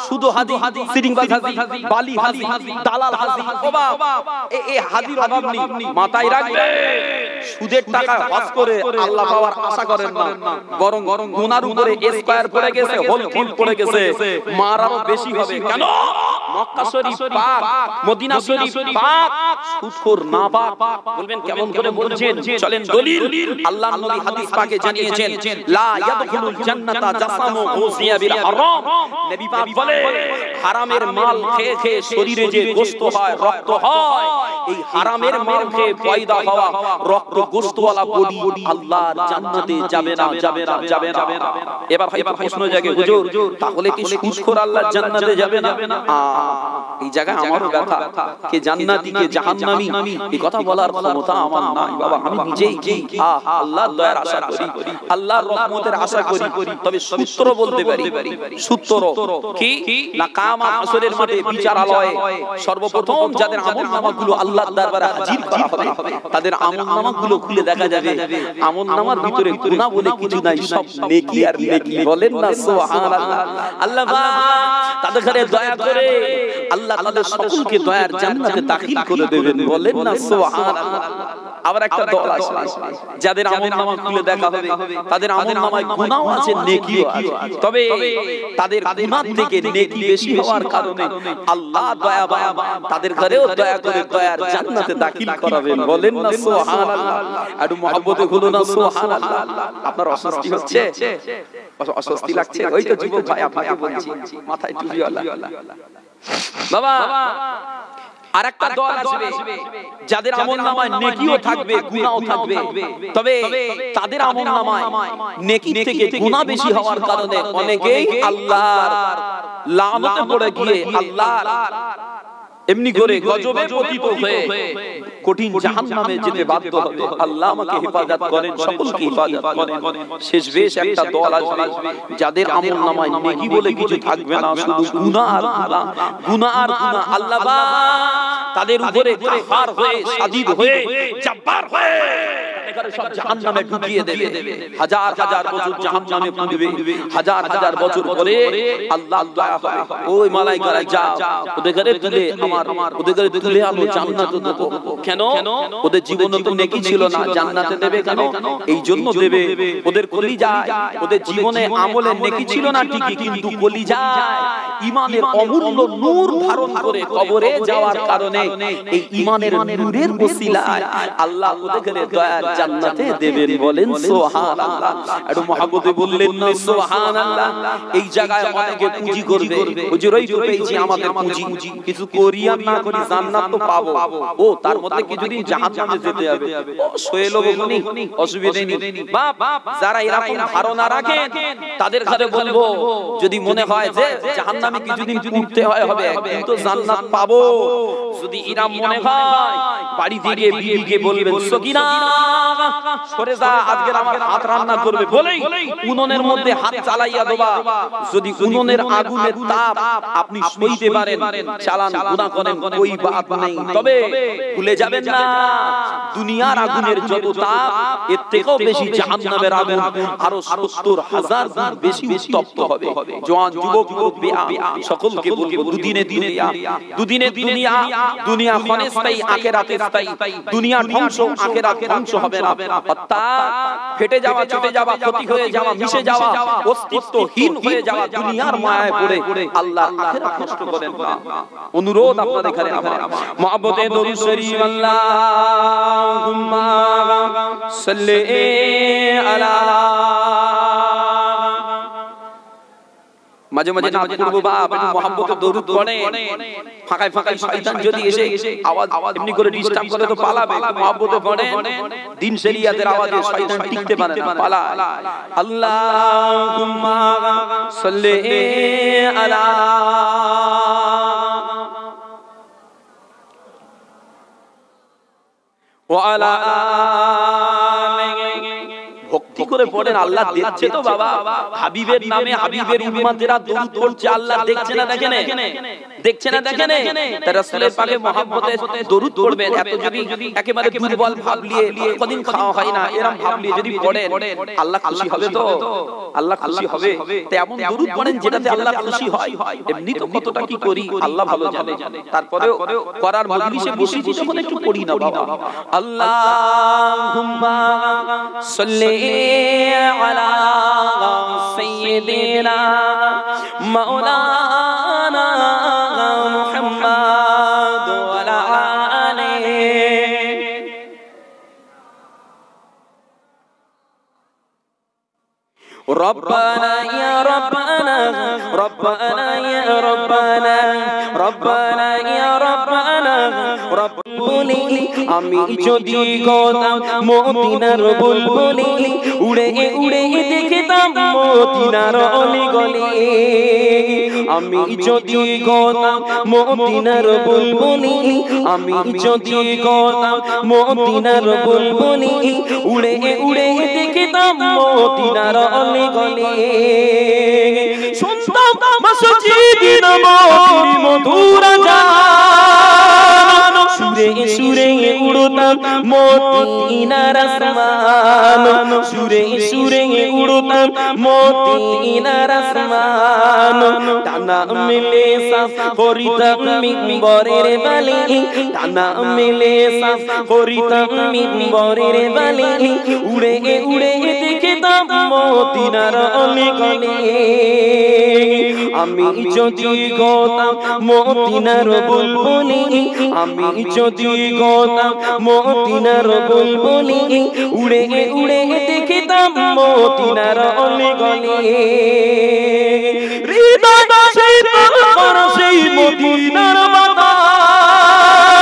শুধু হাজি, সিরিংবাজ হাজি, বালি হাজি, দালাল হাজি, বাবা এই হাজির অভাব নেই, মাথায় রাখবে সুদের টাকা হজ করে আল্লাহ পাওয়ার আশা করেন না, বরং গুনার উপরে স্কয়ার পড়ে গেছে, হোল কিল পড়ে গেছে, মার আরো বেশি হবে। কেন? মক্কা শরীফ পাক, মদিনা শরীফ পাক, সুদখোর না পাক। বলবেন কেমন করে বলছেন? চলেন দলিল, আল্লাহর নবী হাদিস পাকে জানিয়েছেন লা ইয়াদখুলুল জান্নাতা জাসামু গুসিয়া বিল হারাম। নবী পাক বলে হারামের মাল খেয়ে খেয়ে শরীরে যে গোশত হয়, রক্ত হয়, এই হারামের মাল খেয়ে পয়দা হওয়া রক্ত গোশতওয়ালা বডি আল্লাহর জান্নাতে যাবে না, যাবে না, যাবে না। এবার হয়তো প্রশ্ন জাগে, হুজুর তাহলে কি সুদখোর আল্লাহর জান্নাতে যাবে না? এই জায়গায় আমারও ব্যথা, কে জান্নাতি কে জাহান্নামী এই কথা বলার ক্ষমতা আমার নাই বাবা। আমি নিজেই কি আল্লাহর দয়ার আশা করি, আল্লাহর রহমতের আশা করি, তবে সূত্র বলতে পারি। সূত্র কি না, কিয়ামত হাসরের মাঠে বিচারালয়ে সর্বপ্রথম যাদের আমলনামাগুলো আল্লাহর দরবারে হাজির করা হবে, তাদের আমলনামাগুলো খুলে দেখা যাবে আমলনামার ভিতরে গুনাহ বলে কিছু নাই, সব নেকি আর নেকি। বলেন না সুবহানাল্লাহ। আল্লাহ তাদের ঘরে দয়া করে আল্লাহ তাদের সকলকে দয়ার জান্নাতে দাখিল করে দেবেন। বলেন না সুবহানাল্লাহ। আবার একটা দল আছে যাদের আমলনামা খুলে দেখা হবে, তাদের আমলনামায় গুনাহও আছে, নেকিও আছে, তবে তাদের গুনাহ থেকে নেকি বেশি হওয়ার কারণে আল্লাহ দয়াবান তাদের ঘরেও দয়া করে দয়ার জান্নাতে দাখিল করাবেন। বলেন না সুবহানাল্লাহ। একটু মহব্বতে বলুন না সুবহানাল্লাহ। আপনার অস্বস্তি হচ্ছে, অস্বস্তি লাগছে? ওই তো যুবক ভাই আপনাকে বলছি, মাথায় টুপিওয়ালা বাবা, আরেকটা দল আসবে যাদের আমলনামায় নেকিও থাকবে গুনাহও থাকবে, তবে তাদের আমলনামায় নেকি থেকে গুনাহ বেশি হওয়ার কারণে অনেকেই আল্লাহর লানতে পড়ে গিয়ে আল্লাহর এমনি করে গজবে পতিত হয়ে কঠিন জাহান্নামে যেতে বাধ্য হবে। আল্লাহ আমাকে হেফাজত করেন, সকলকে হেফাজত করেন। শেষ বেশ একটা দল আসবে যাদের আমলনামায় নেকি বলে কিছু থাকবে না, শুধু গুনাহ আর গুনাহ, গুনাহ আর গুনাহ। আল্লাহ তাদের উপরে কাহার হয়ে, সাদিদ হয়ে, জব্বার হয়ে সব জাহান্নামে ঢুকিয়ে দেবে। হাজার হাজার বছর জাহান্নামে পুড়বে, হাজার হাজার বছর পরে আল্লাহ দয়া হবে, ওই মালায়েকারা যাও ওদের ঘরে তুলে ওদের ঘরে তুলে আলো জান্নাতে দেবো। কেন? ওদের জীবনে তো নেকি ছিল না, জান্নাতে দেবে কেন? এই জন্য দেবে ওদের কলিজায়, ওদের জীবনে আমলে নেকি ছিল না ঠিকই, কিন্তু কলিজায় ঈমানের অমূল্য নূর ধারণ করে কবরে যাওয়ার কারণে এই ঈমানের নূরের ওসিলায় আল্লাহ ওদের ঘরে দয়ার জান্নাতে দেবেন। বলেন সুবহানাল্লাহ। একটু মহব্বতে বললেন না সুবহানাল্লাহ। এই জায়গায় অনেকে পুঁজি করবে, হুজুরই তো পেয়েছি আমাদের পুঁজি, কিছু করি আর না করি জান্নাত তো পাবো। ও তার মধ্যে কিছুদিন জাহান্নামে যেতে হবে, ও সয়ে লব কোনি, অসুবিধা নেই। বাপ যারা এরকম ধারণা রাখেন তাদের কাছে বলবো, যদি মনে হয় যে জাহান্নামে কিছুদিন পুড়তে হবে কিন্তু জান্নাত পাবো, যদি এরকম মনে হয় বাড়ি থেকে বিবিকে বলবেন সকিনা সরে যা, আজকে আমার হাত রান্না করবে বলেই উনুনের মধ্যে হাত চালাইয়া দেবা। যদি উনুনের আগুনের তাপ আপনি সইতে পারেন, চালান, গুনাহ করেন, কোই বাত নেই। তবে ভুলে যাবেন না দুনিয়ার আগুনের যত তাপ এর থেকেও বেশি জাহান্নামের আগুন আরো ৭০,০০০ গুণ বেশি উত্তপ্ত হবে। জওয়ান যুবক মুরব্বি সকলকে বলবো, দুদিনে দুনিয়া ক্ষণস্থায়ী, আখিরাতে স্থায়ী। দুনিয়া ধ্বংস, আখিরাত ধ্বংস হবে না। অর্থাৎ ফেটে যাওয়া, চটে যাওয়া, ক্ষতি হয়ে যাওয়া, মিশে যাওয়া, অস্তিত্বহীন হয়ে যাওয়া দুনিয়ার মায়ায় পড়ে আল্লাহ আখিরাত নষ্ট করেন না। অনুরোধ আপনাদের এখানে আমার মুহাব্বতে দরুদ শরীফ আল্লাহুম্মা সাল্লি আলা। মাঝে মাঝে নাম করব বাপ, একটু মুহাব্বতে দরুদ পড়ে। ফাঁকায় ফাঁকায় শয়তান যদি এসে আওয়াজ এমনি করে ডিস্টার্ব করে তো পালাবে। মুহাব্বতে পড়ে, দিন শরিয়াতের আওয়াজে শয়তান টিকতে পারে না, পালায়। আল্লাহুম্মা সাল্লি আলা ওয়া আলা ভক্তি করে পড়েন, আল্লাহ দেখছে তো বাবা। হাবিবের নামে হাবিবের উম্মতেরা দরুদ পড়ছে, আল্লাহ দেখছে না দেখেন? দেখছে না দেখেন? তার রাসূলের পাকে মুহাব্বতে দরুদ পড়বেন। এত যদি একেবারে দুর্বল ভাবলিয়ে কদিন খাওয়া হয় না এরকম ভাবলিয়ে যদি পড়েন, আল্লাহ খুশি হবে তো? আল্লাহ খুশি হবে। তো এমন দরুদ পড়েন যেটাতে আল্লাহ খুশি হয়। এমনি তো কতটা কি করি আল্লাহ ভালো জানে, তারপরেও করার মজলিসে বসে যখন একটু পড়ি না বাবা। আল্লাহুম্মা সাল্লি আলা সাইয়্যিদিনা মাওলানা মুহাম্মাদ ওয়া আলা আলিহি। রব্বানা ইয়া রব্বানা, রব্বানা ইয়া রব্বানা, রব্বানা ইয়া রব্বানা। রব্বুলি আমি যদি গোদাম মদিনার বুলবুলি, উড়ে উড়ে দেখতাম মদিনার অলি গলি। আমি যদি গোদাম মদিনার বুলবুলি, আমি যদি গোদাম মদিনার বুলবুলি, উড়ে উড়ে দেখতাম মদিনার অলি গলি। শুনতাম মসজিদ নববীর মধুর গান, সুরে সুরে উড়তাম মদিনার আসমান, সুরে সুরে উড়তাম মদিনার আসমান। টানা মিলে সাফ করিতাম মিম্বরের বালি, টানা মিলে সাফ করিতাম মিম্বরের বালি, উড়ে উড়ে দেখতাম মদিনার অলি গলি। আমি যদি গোদাম মদিনার বুলবুলি, আমি যদি গোদাম মদিনার বুলবুলি, উড়ে উড়ে দেখতাম মদিনার অলি গলি। হৃদয় সেই মদিনার বাতাস,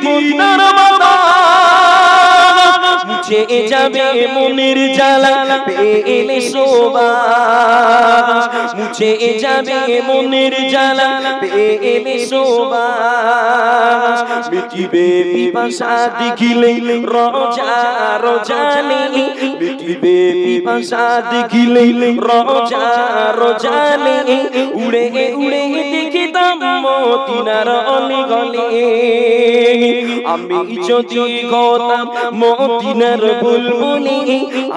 মদিনার বাতাস মুছে যাবে মনের জ্বালা পেলে সুবাস মুছে যাবে মনের জ্বালা পেলে সুবাস মিটিবে পিপাসা দেখিলে রোজা রোজানে মিটিবে পিপাসা দেখিলে রোজা রোজানে উড়ে উড়ে দেখিতাম মদিনার অলি গলি আমি যদি হতাম মদিনার বুলবুলি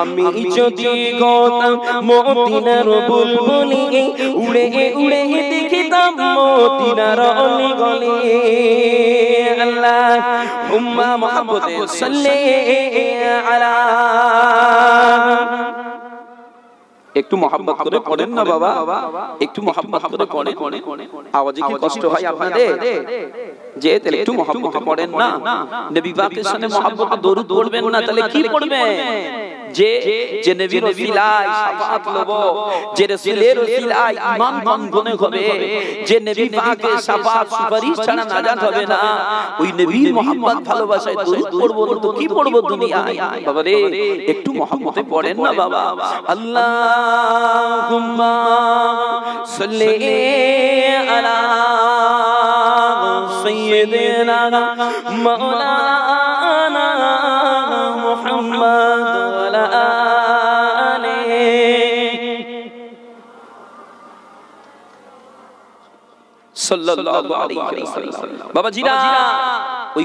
আমি যদি হতাম মদিনার বুলবুলি উড়ে উড়ে দেখিতাম মদিনার অলি গলি আল্লাহুম্মা মুহাম্মাদে সাল্লি আলা একটু মোহাম্মত করে পড়েন না বাবা একটু মোহাম্মত করে পড়েন আওয়াজে কি কষ্ট হয় আপনাদের যে তাহলে একটু মোহাম্মত পড়েন না নবী পাকের সাথে মোহাম্মতে দরুদ পড়বেন না তাহলে কি পড়বেন যে যে নবীর ওসিলায় শাফাআত লব যে রাসূলের ওসিলায় ঈমান বন্ধনে হবে যে নবী পাকের শাফাআত সুপারিশ ছাড়া নাজাত হবে না ওই নবীর মোহাম্মত ভালোবাসায় দরুদ পড়বো তো কি পড়বো দুনিয়ায় বাবা রে একটু মোহাম্মতে পড়েন না বাবা আল্লাহুম্মা সাল্লি আলা সাইয়্যিদিনা মাওলানা মুহাম্মদ ওয়া আলা আলিহি সাল্লাল্লাহু আলাইহি ওয়াসাল্লাম বাবা জিরা ওই